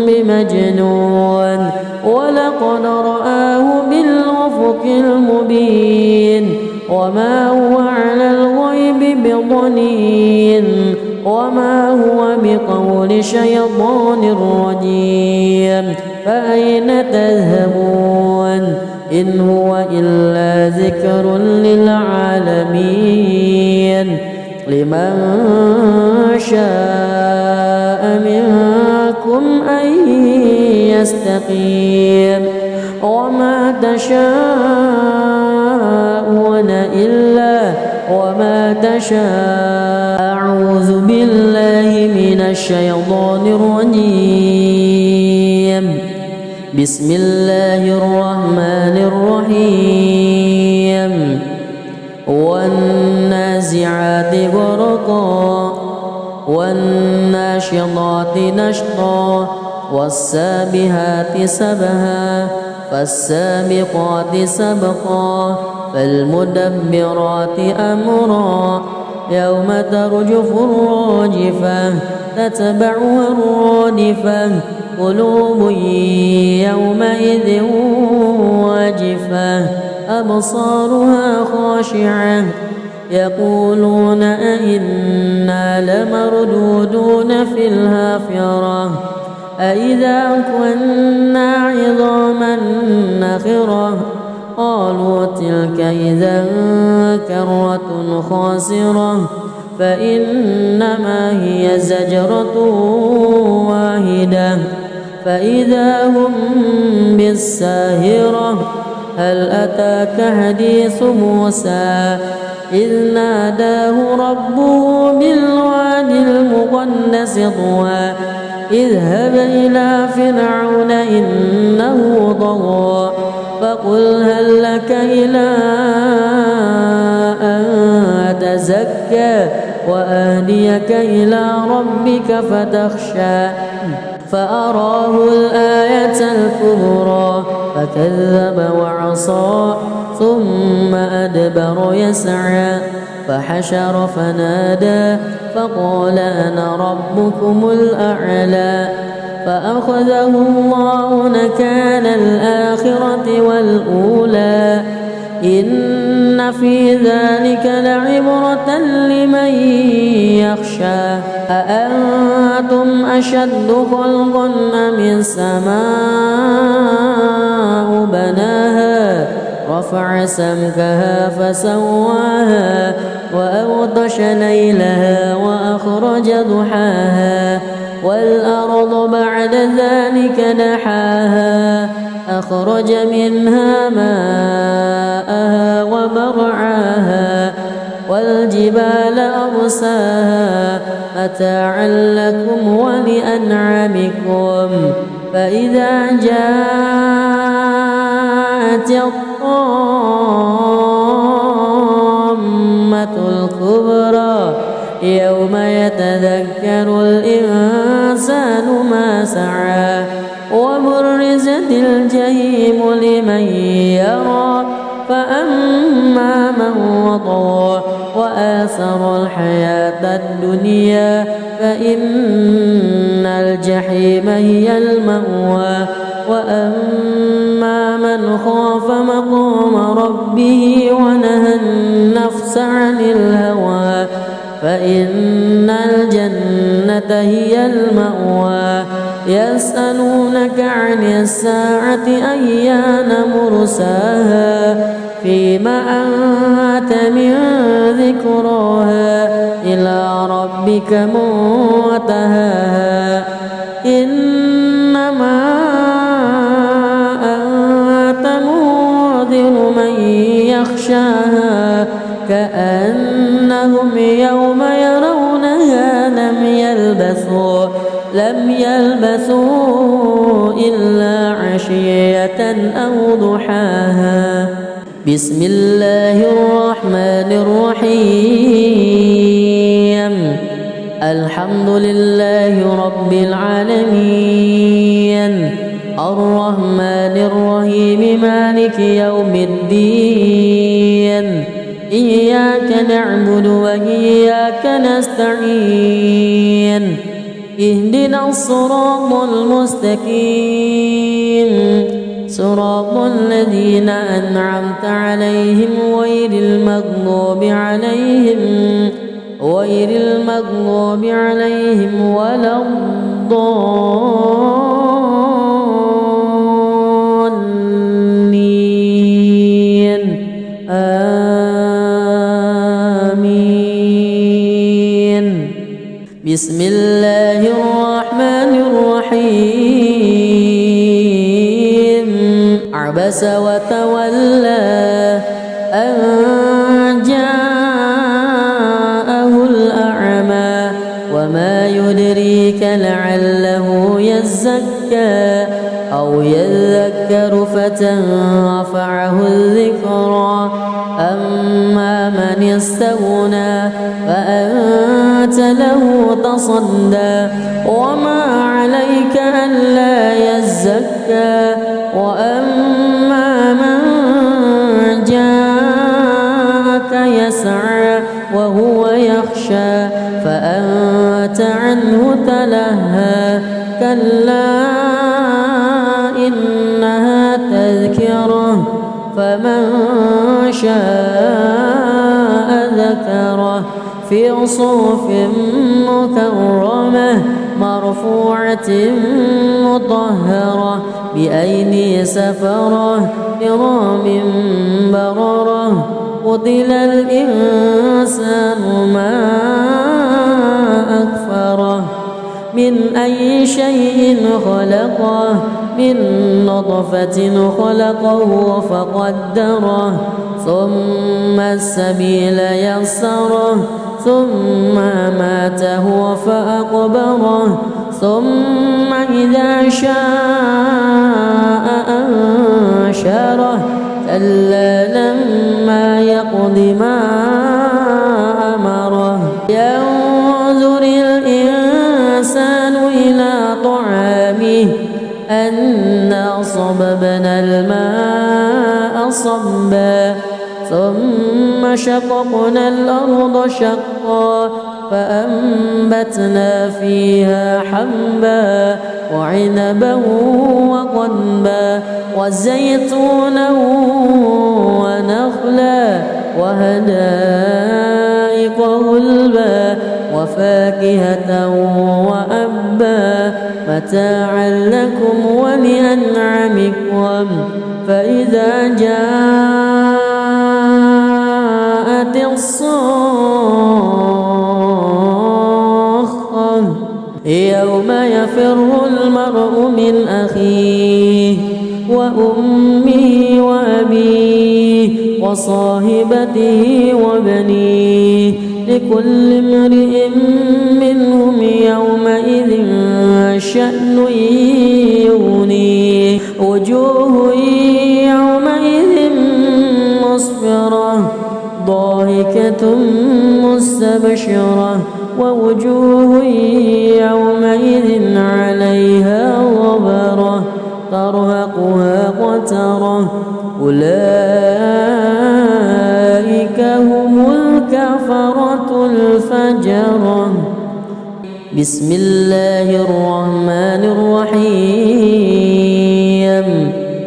Speaker 1: بمجنون ولقد رآه بالأفق المبين وما هو على الغيب بضنين وما هو بقول شيطان رجيم فأين تذهبون إن هو إلا ذكر للعالمين لمن شاء منكم أن يستقيم وما تشاءون أعوذ بالله من الشيطان الرجيم بسم الله الرحمن الرحيم والنازعات غرقا والناشطات نشطا والسابحات سبها فالسابقات سبقا فالمدبرات أمرا يوم ترجف الراجفة تتبعها الرادفة قلوب يومئذ واجفة أبصارها خاشعة يقولون أئنا لمردودون في الحافرة أئذا كنا عظاما نخرة قالوا تلك إذا كرة خاسرة فإنما هي زجرة واحدة فإذا هم بالساهرة هل أتاك حديث موسى إذ ناداه ربه بالوادي المقدس طوى اذهب إلى فرعون إنه طغى فقل هل لك إلى أن تزكى وأهديك إلى ربك فتخشى فأراه الآية الكبرى فكذب وعصى ثم أدبر يسعى فحشر فنادى فقال أنا ربكم الأعلى فأخذه الله نكال الآخرة والأولى إن في ذلك لعبرة لمن يخشى أأنتم أشد خلقا أم السماء بناها رفع سمكها فسواها وأغطش ليلها وأخرج ضحاها والأرض بعد ذلك دحاها أخرج منها ماءها ومرعاها والجبال أرساها متاعا لكم ولأنعامكم فإذا جاءت الطامة الكبرى يوم يتذكر الإنسان ما سعى وبرزت الجحيم لمن يرى فأما من وطغى وآثر الحياة الدنيا فإن الجحيم هي المأوى وأما من خاف مقام ربه ونهى النفس عن الهوى فإن الجنة هي المأوى يسألونك عن الساعة أيان مرساها فيما أنت من ذكراها إلى ربك منتهاها إنما أنت منذر من يخشاها كأنهم يوم يرونها لم يلبثوا إلا عشية أو ضحاها بسم الله الرحمن الرحيم الحمد لله رب العالمين الرحمن الرحيم مالك يوم الدين إياك نعبد وإياك نستعين اهدنا الصراط المستقيم صراط الذين أنعمت عليهم غير المغضوب عليهم ولا الضالين آمين بسم الله الرحمن الرحيم عبس وتولى أن جاءه الأعمى وما يدريك لعله يزكى أو يذكر فتنفعه الذكرى أما من استغنى فأنت له تصدى وما عليك ألا يزكى وأما من جاءك يسعى وهو يخشى فأنت عنه تلهى كلا إنها تذكرة فمن شاء ذكره في صحف مكرمة مرفوعة مطهرة بأيدي سفرة كرام بررة قتل الإنسان ما من أي شيء خلقه من نطفة خلقه فقدره ثم السبيل يسره ثم أماته فأقبره ثم إذا شاء أنشره كلا لما يقض ما أمره ينظر الإنسان إلى طعامه أنا صببنا الماء صبا ثم شققنا الأرض شقا فأنبتنا فيها حبا وعنبا وقضبا وزيتونا ونخلا وحدائق غلبا وفاكهة وأبا متاعا لكم ولأنعامكم فإذا جاءت الصاخة يوم يفر المرء من أخيه وأمه وأبيه وصاحبته وبنيه لكل امرئ منهم يومئذ شأن يغنيه وجوه يومئذ مسفرة ضاحكة مستبشرة ووجوه يومئذ عليها غبرة ترهقها قترة أولئك هم الكفرة الفجرة. بسم الله الرحمن الرحيم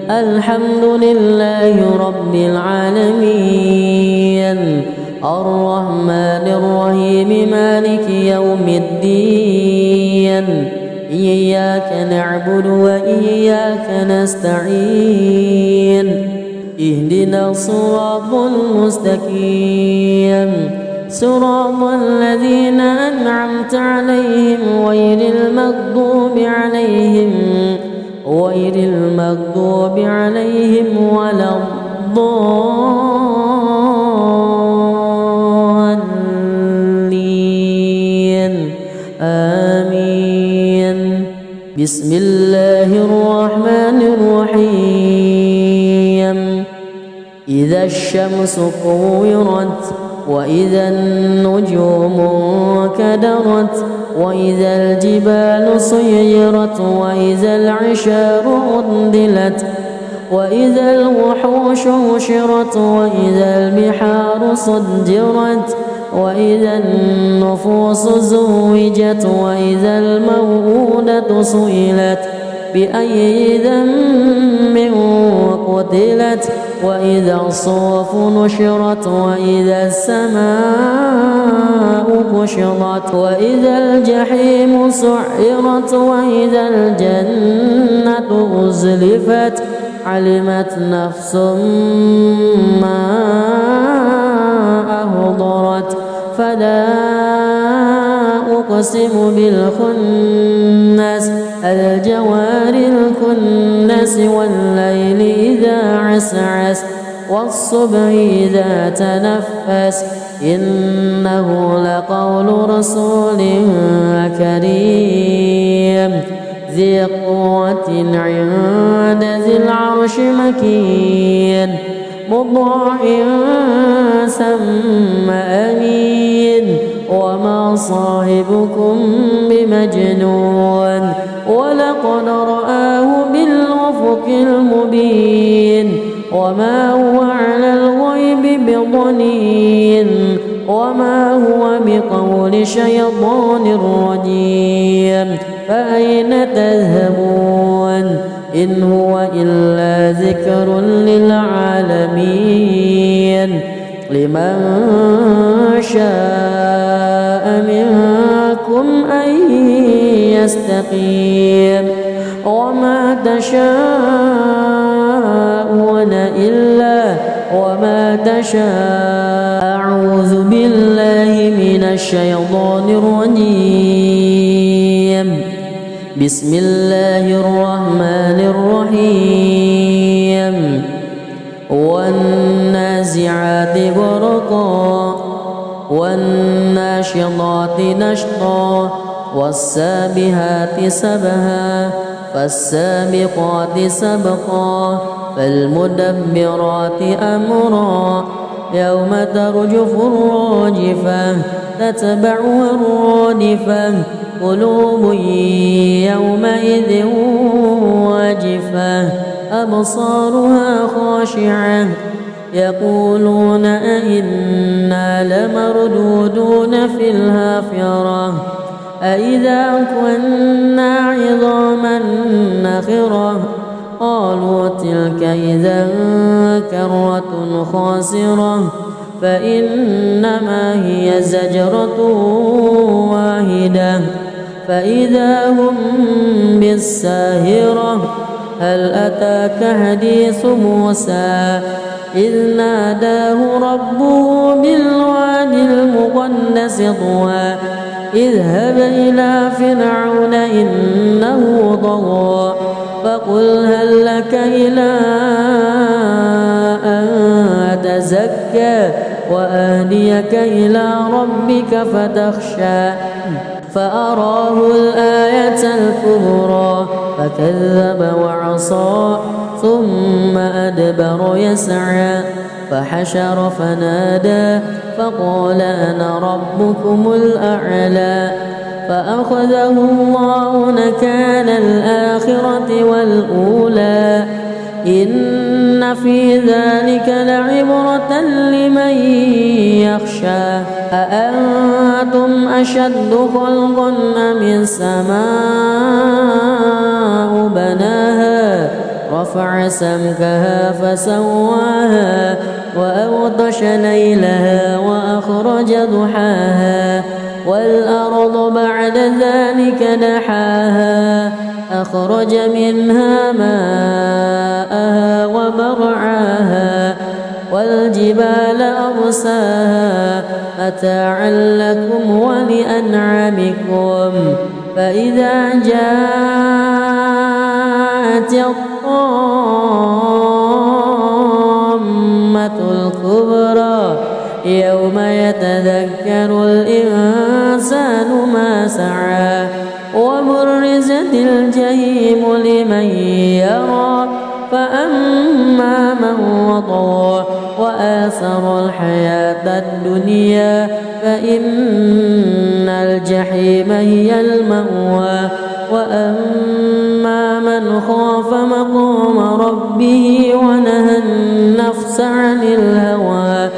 Speaker 1: الحمد لله رب العالمين الرحمن الرحيم مالك يوم الدين إياك نعبد وإياك نستعين اهدنا الصراط المستقيم صراط الذين أنعمت عليهم غير المغضوب عليهم ولا الضالين آمين. بسم الله الرحمن الرحيم إذا الشمس كورت وإذا النجوم انكدرت وإذا الجبال سيرت وإذا العشار عطلت وإذا الوحوش حشرت وإذا البحار سجرت وإذا النفوس زوجت وإذا الموءودة سئلت بأي ذنب قتلت وإذا الصحف نشرت وإذا السماء كشطت وإذا الجحيم سعرت وإذا الجنة أزلفت علمت نفس ما أهضرت فلا أقسم بالخنس الجوار الكنس والليل إذا عسعس والصبح إذا تنفس إنه لقول رسول كريم ذي قوة عند ذي العرش مكين مطاع ثم أمين وما صاحبكم بمجنون ولقد رآه بالأفق المبين وما هو على الغيب بضنين وما هو بقول شيطان رجيم فأين تذهبون إن هو إلا ذكر للعالمين لمن شاء منكم أن يستقيم وما تشاءون أعوذ بالله من الشيطان الرجيم بسم الله الرحمن الرحيم والنازعات غرقا والناشطات نشطا والسابحات سبها فالسابقات سبقا فالمدبرات أمرا يوم ترجف الراجفة تتبعها الرادفة قلوب يومئذ واجفة أبصارها خاشعة يقولون أئنا لمردودون في الحافرة أئذا كنا عظاما نخرة قالوا تلك إذا كرة خاسرة فإنما هي زجرة واحدة فإذا هم بالساهرة هل أتاك حديث موسى إذ ناداه ربه بالواد المقدس طوى اذهب إلى فرعون إنه طغى فقل هل لك إلى أن تزكى وأهديك إلى ربك فتخشى فأراه الآية الكبرى فكذب وعصى ثم أدبر يسعى فحشر فنادى فقال أنا ربكم الأعلى فأخذه الله نكال الآخرة والأولى إن في ذلك لعبرة لمن يخشى أأنتم أشد خلقا أم السماء بناها رفع سمكها فسواها وأغطش ليلها وأخرج ضحاها والأرض بعد ذلك دحاها أخرج منها ماءها ومرعاها والجبال أرساها متاعا لكم ولأنعامكم فإذا جاءت الطامة الكبرى يوم يتذكر الإنسان ما سعى وبرزت الجحيم لمن يرى فأما من وطغى وآثر الحياة الدنيا فإن الجحيم هي المأوى وأما من خاف مقام ربه ونهى النفس عن الهوى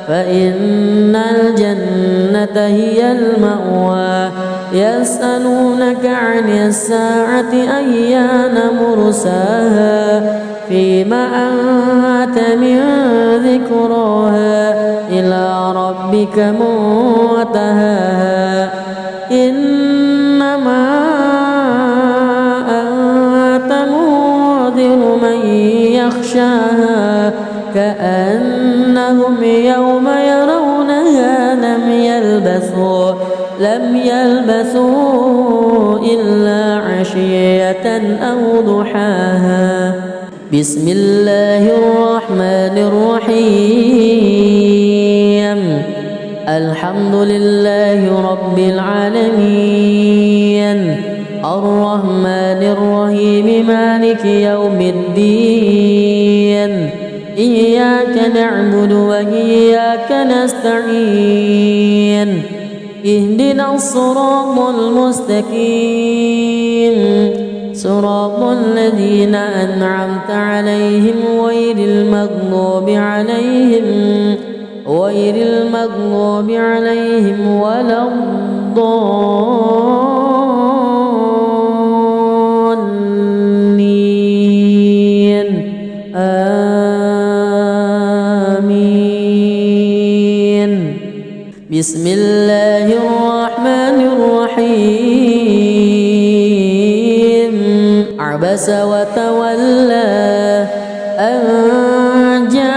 Speaker 1: فإن الجنة هي المأوى يسألونك عن الساعة أيان مرساها فيما أنت من ذكراها إلى ربك منتهاها إنما أنت منذر من يخشاها كأنهم يوم يرونها لم يلبثوا إلا عشية أو ضحاها بسم الله الرحمن الرحيم الحمد لله رب العالمين الرحمن الرحيم مالك يوم الدين إياك نعبد وإياك نستعين اهدنا الصراط المستقيم صراط الذين أنعمت عليهم غير المغضوب عليهم ولا الضالين آمين بسم الله الرحمن الرحيم عبس وتولى أن جاءه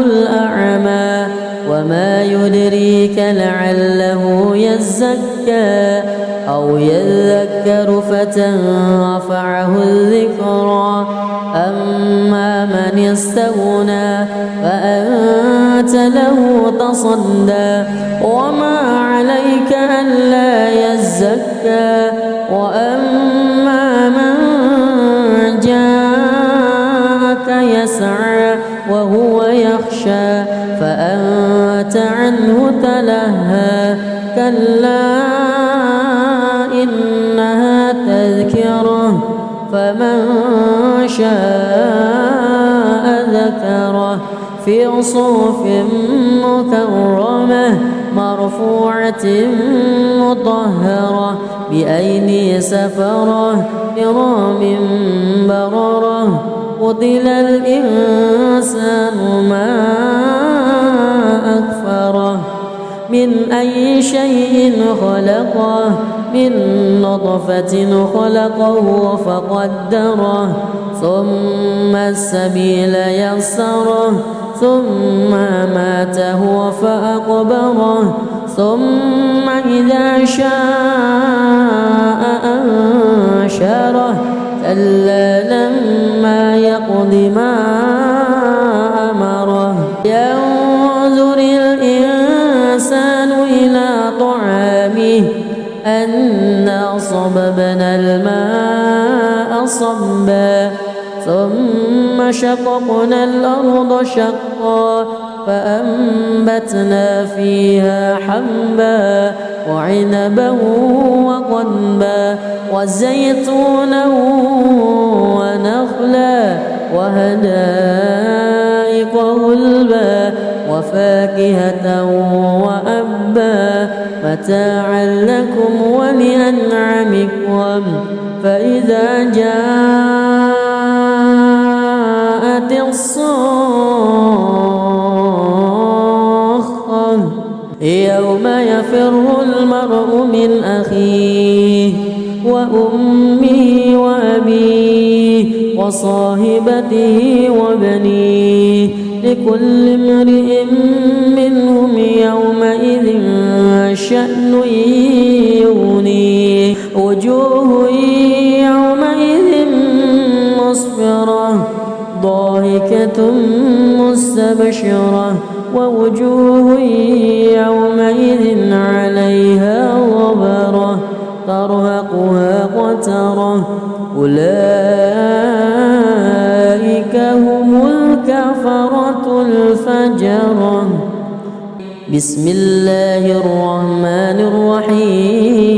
Speaker 1: الأعمى وما يدريك لعله يزكى أو يذكر فتنفعه الذكرى أما من استغنى فأنت له تصدى وما عليك ألا يزكى وأما من جاءك يسعى وهو يخشى فأنت عنه تلهى كلا إنها تذكرة فمن شاء ذكره في صحف مكرمة مرفوعة مطهرة بأيدي سفرة كرام بررة قتل الإنسان ما أكفره من أي شيء خلقه من نطفة خلقه فقدره ثم السبيل يسره ثم أماته فأقبره ثم إذا شاء أنشره كلا لما يقض ما أمره ينظر الإنسان إلى طعامه أنا صببنا الماء صبا ثم شققنا الأرض شقا فأنبتنا فيها حبا وعنبا وقضبا وزيتونا ونخلا وحدائق غلبا وفاكهة وأبا متاعا لكم ولأنعامكم فإذا جاءت الصاخة يوم يفر المرء من أخيه وأمه وأبيه وصاحبته وبنيه لكل امرئ منهم يومئذ شأن يغنيه وجوه يومئذ مسفرة ضاحكة مستبشرة ووجوه يومئذ عليها غبرة ترهقها قترة أولئك هم الكفرة الفجرة بسم الله الرحمن الرحيم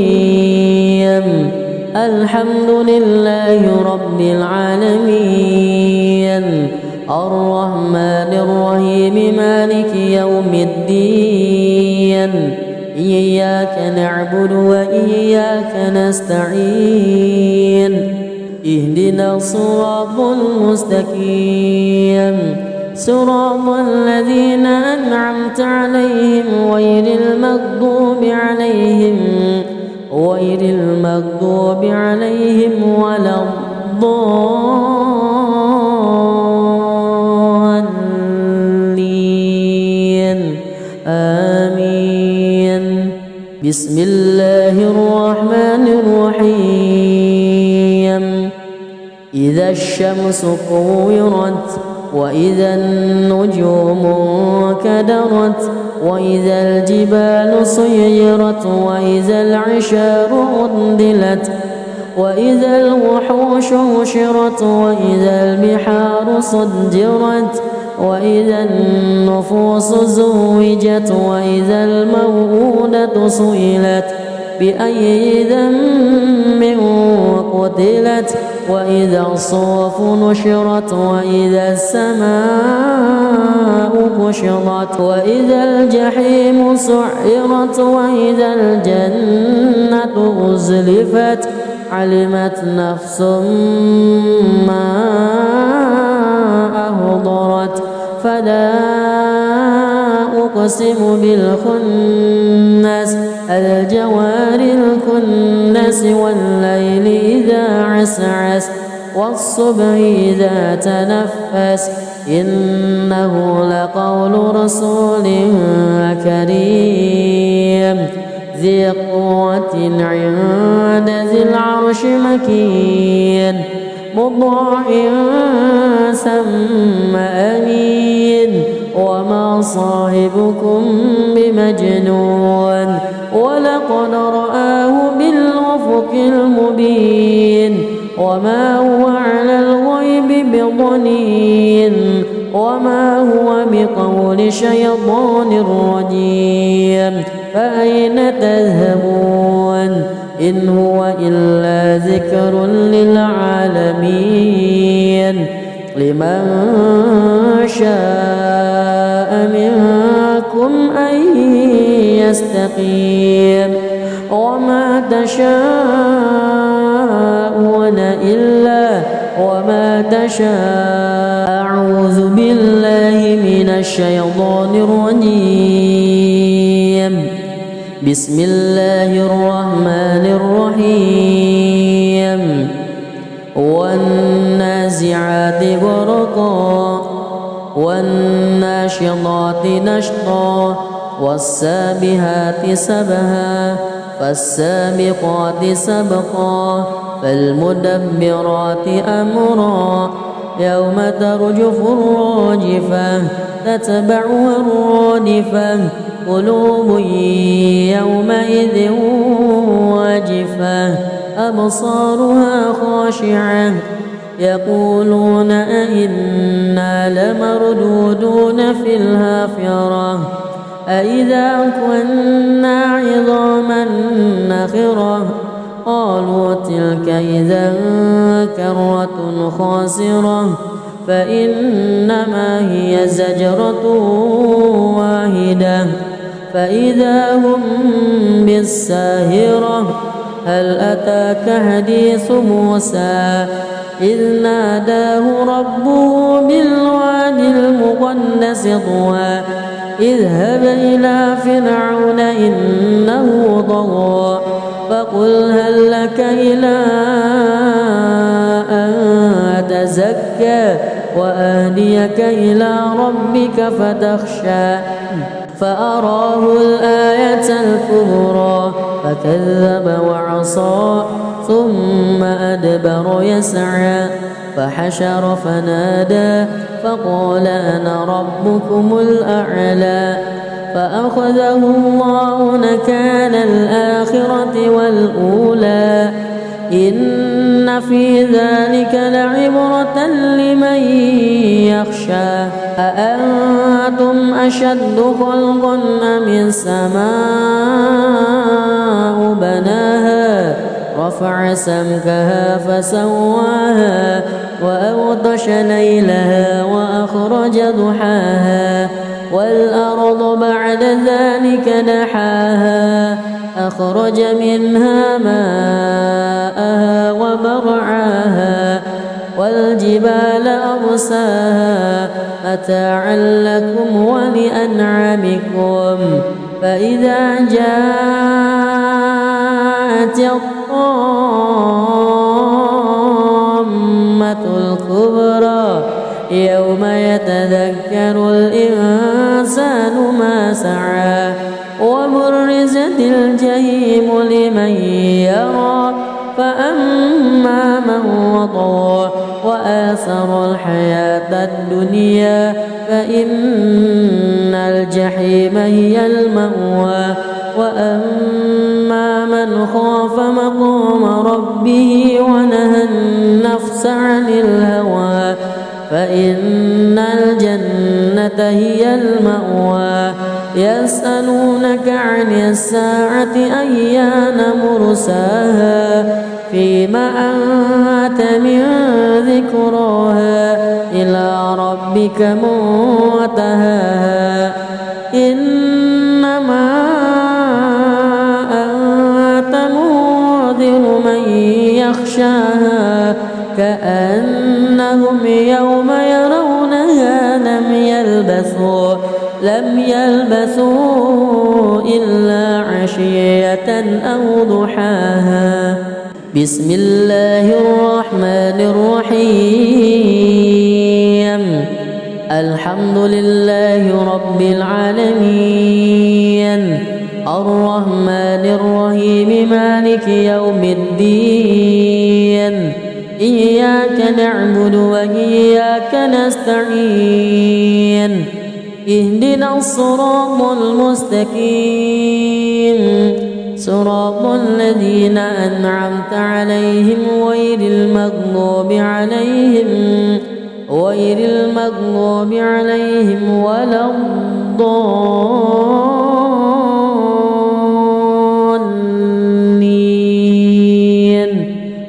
Speaker 1: الحمد لله رب العالمين الرحمن الرحيم مالك يوم الدين إياك نعبد وإياك نستعين اهدنا الصراط المستقيم صراط الذين أنعمت عليهم غير المغضوب عليهم ولا الضالين آمين بسم الله الرحمن الرحيم إذا الشمس كورت وإذا النجوم انكدرت وإذا الجبال سيرت وإذا العشار عطلت وإذا الوحوش حشرت وإذا البحار سجرت وإذا النفوس زوجت وإذا الموءودة سئلت بأي ذنب قتلت وإذا الصحف نشرت وإذا السماء كشطت وإذا الجحيم سعرت وإذا الجنة أزلفت علمت نفس ما أهضرت فلا أقسم بالخنس الجوار الكنس والليل إذا عسعس والصبح إذا تنفس إنه لقول رسول كريم ذي قوة عند ذي العرش مكين مطاع ثم أمين وما صاحبكم بمجنون ولقد رآه بالأفق المبين وما هو على الغيب بضنين وما هو بقول شيطان رجيم فأين تذهبون إن هو إلا ذكر للعالمين لمن شاء منكم أن يستقيم وما تشاءون أعوذ بالله من الشيطان الرجيم بسم الله الرحمن الرحيم والنازعات غرقا والناشطات نشطا والسابحات سبها فالسابقات سبقا فالمدبرات أمرا يوم ترجف الراجفة تتبعها الرادفة قلوب يومئذ واجفة أبصارها خاشعة يقولون أئنا لمردودون في الحافرة أئذا كنا عظاما نخرة قالوا تلك إذا كرة خاسرة فإنما هي زجرة واحدة فإذا هم بالساهرة هل أتاك حديث موسى إذ ناداه ربه بالوادي المقدس طوى اذهب إلى فرعون إنه طغى فقل هل لك إلى أن تزكى وأهديك إلى ربك فتخشى فأراه الآية الكبرى فكذب وعصى ثم أدبر يسعى فحشر فنادى فقال أنا ربكم الأعلى فأخذه الله نكال الآخرة والأولى إن في ذلك لعبرة لمن يخشى أأنتم أشد خلقا أم السماء بناها رفع سمكها فسواها وأغطش ليلها وأخرج ضحاها والأرض بعد ذلك دحاها أخرج منها ماءها ومرعاها والجبال أرساها متاعا لكم ولأنعامكم فإذا جاءت الطامة الكبرى يوم يتذكر الإنسان ما سعى وبرزت الجحيم لمن يرى فأما من وطغى وآثر الحياة الدنيا فإن الجحيم هي المأوى وأما من خاف مقام ربه ونهى النفس عن الهوى فإن الجنة هي المأوى يسألونك عن الساعة أيان مرساها فيما أنت من ذكراها إلى ربك منتهاها إنما أنت منذر من يخشاها كأنهم يوم يرونها لم يلبثوا إلا عشية أو ضحاها بسم الله الرحمن الرحيم الحمد لله رب العالمين الرحمن الرحيم مالك يوم الدين إياك نعبد وإياك نستعين اهدنا الصراط المستقيم صراط الذين أنعمت عليهم غير المغضوب عليهم ولا الضالين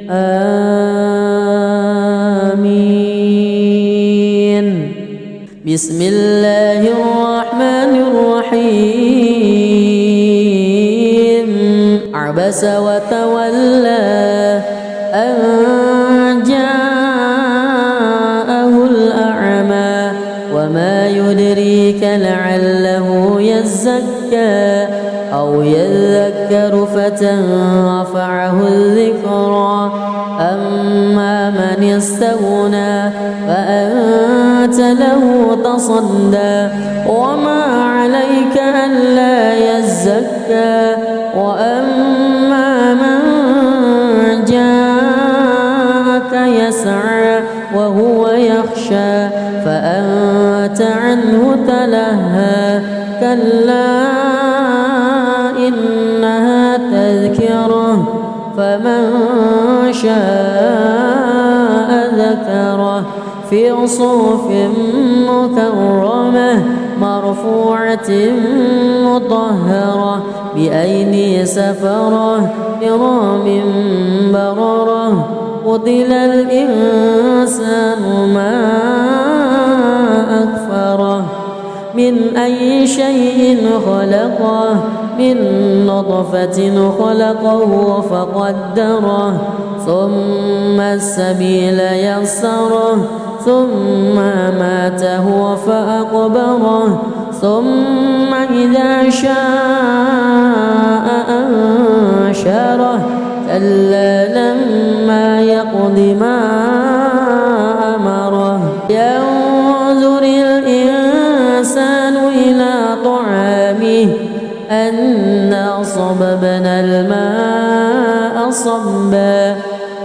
Speaker 1: آمين. بسم الله الرحمن الرحيم عبس وتولى أن جاءه الأعمى وما يدريك لعله يزكى أو يذكر فتنفعه الذكرى أما من استغنى فأنت له تصدى وما عليك ألا يزكى وأما من جاءك يسعى وهو يخشى فأنت عنه تلهى كلا إنها تذكرة فمن شاء ذكره في صحف مكرمة مرفوعة مطهرة بأيدي سفرة كرام بررة قتل الإنسان ما أكفره من أي شيء خلقه من نطفة خلقه فقدره ثم السبيل يسره ثم أماته فأقبره ثم إذا شاء أنشره كلا لما يقض ما أمره ينظر الإنسان إلى طعامه أنا صببنا الماء صبا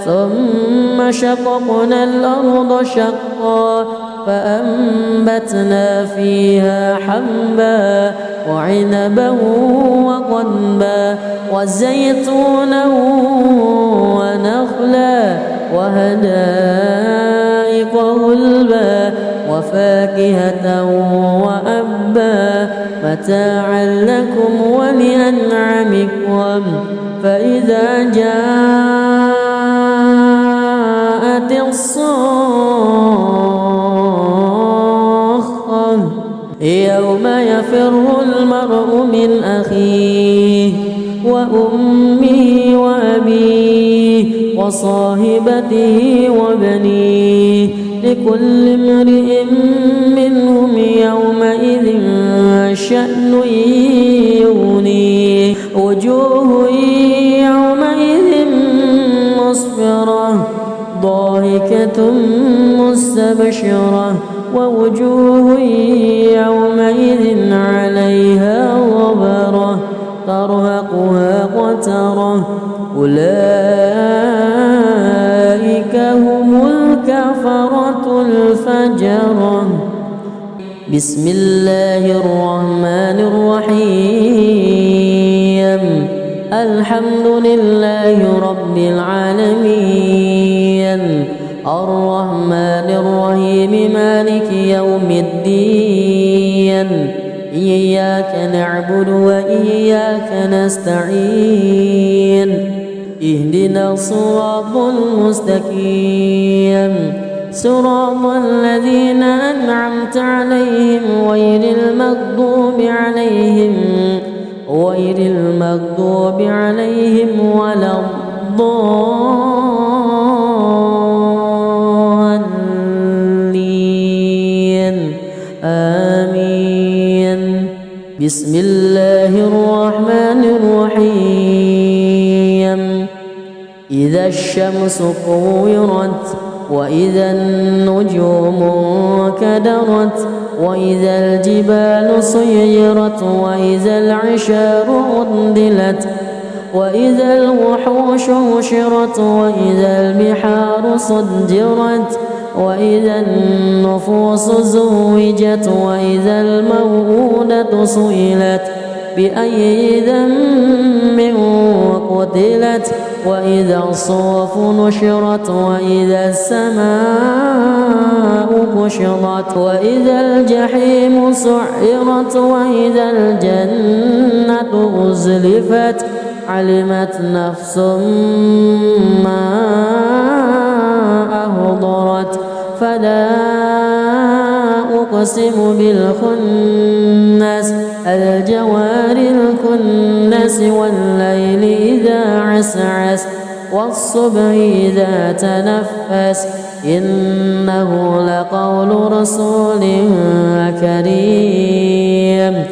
Speaker 1: ثم شققنا الأرض شقا فأنبتنا فيها حبا وعنبا وقضبا وزيتونا ونخلا وحدائق غلبا وفاكهة وأبا متاعا لكم ولأنعامكم فإذا جاءت الصاخة يوم يفر المرء من أخيه وأمه وأبيه وصاحبته وبنيه لكل امرئ منهم يومئذ شأن يغنيه وجوه يومئذ مسفرة ضاحكة مستبشرة ووجوه يومئذ عليها غبرة ترهقها قترة أولئك هم الكفرة الفجرة. بسم الله الرحمن الرحيم الحمد لله رب العالمين الرحمن الرحيم مالك يوم الدين إياك نعبد وإياك نستعين اهدنا الصراط المستقيم صراط الذين أنعمت عليهم غير المغضوب عليهم ولا الضالين آمين. بسم الله الرحمن الرحيم إذا الشمس كورت وإذا النجوم انكدرت وإذا الجبال سيرت وإذا العشار عطلت وإذا الوحوش حشرت وإذا البحار سجرت وإذا النفوس زوجت وإذا الموءودة سئلت بأي ذنب قتلت وإذا الصحف نشرت وإذا السماء كشطت وإذا الجحيم سعرت وإذا الجنة أزلفت علمت نفس ما أهضرت فلا أقسم بالخنس الجوار الكنس والليل إذا عسعس والصبح إذا تنفس إنه لقول رسول كريم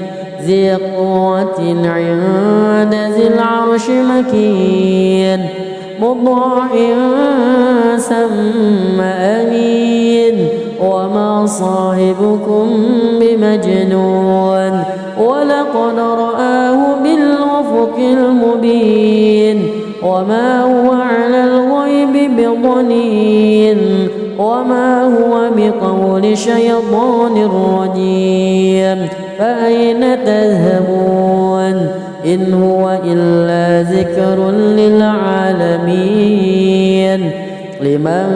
Speaker 1: ذي قوة عند ذي العرش مكين مطاع ثم أمين وما صاحبكم بمجنون ولقد رآه بالأفق المبين وما هو على الغيب بضنين وما هو بقول شيطان رجيم فأين تذهبون إن هو إلا ذكر للعالمين لمن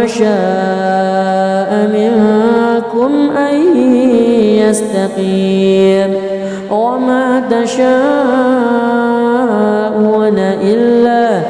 Speaker 1: شاء منكم أن يستقيم وما تشاءون إلا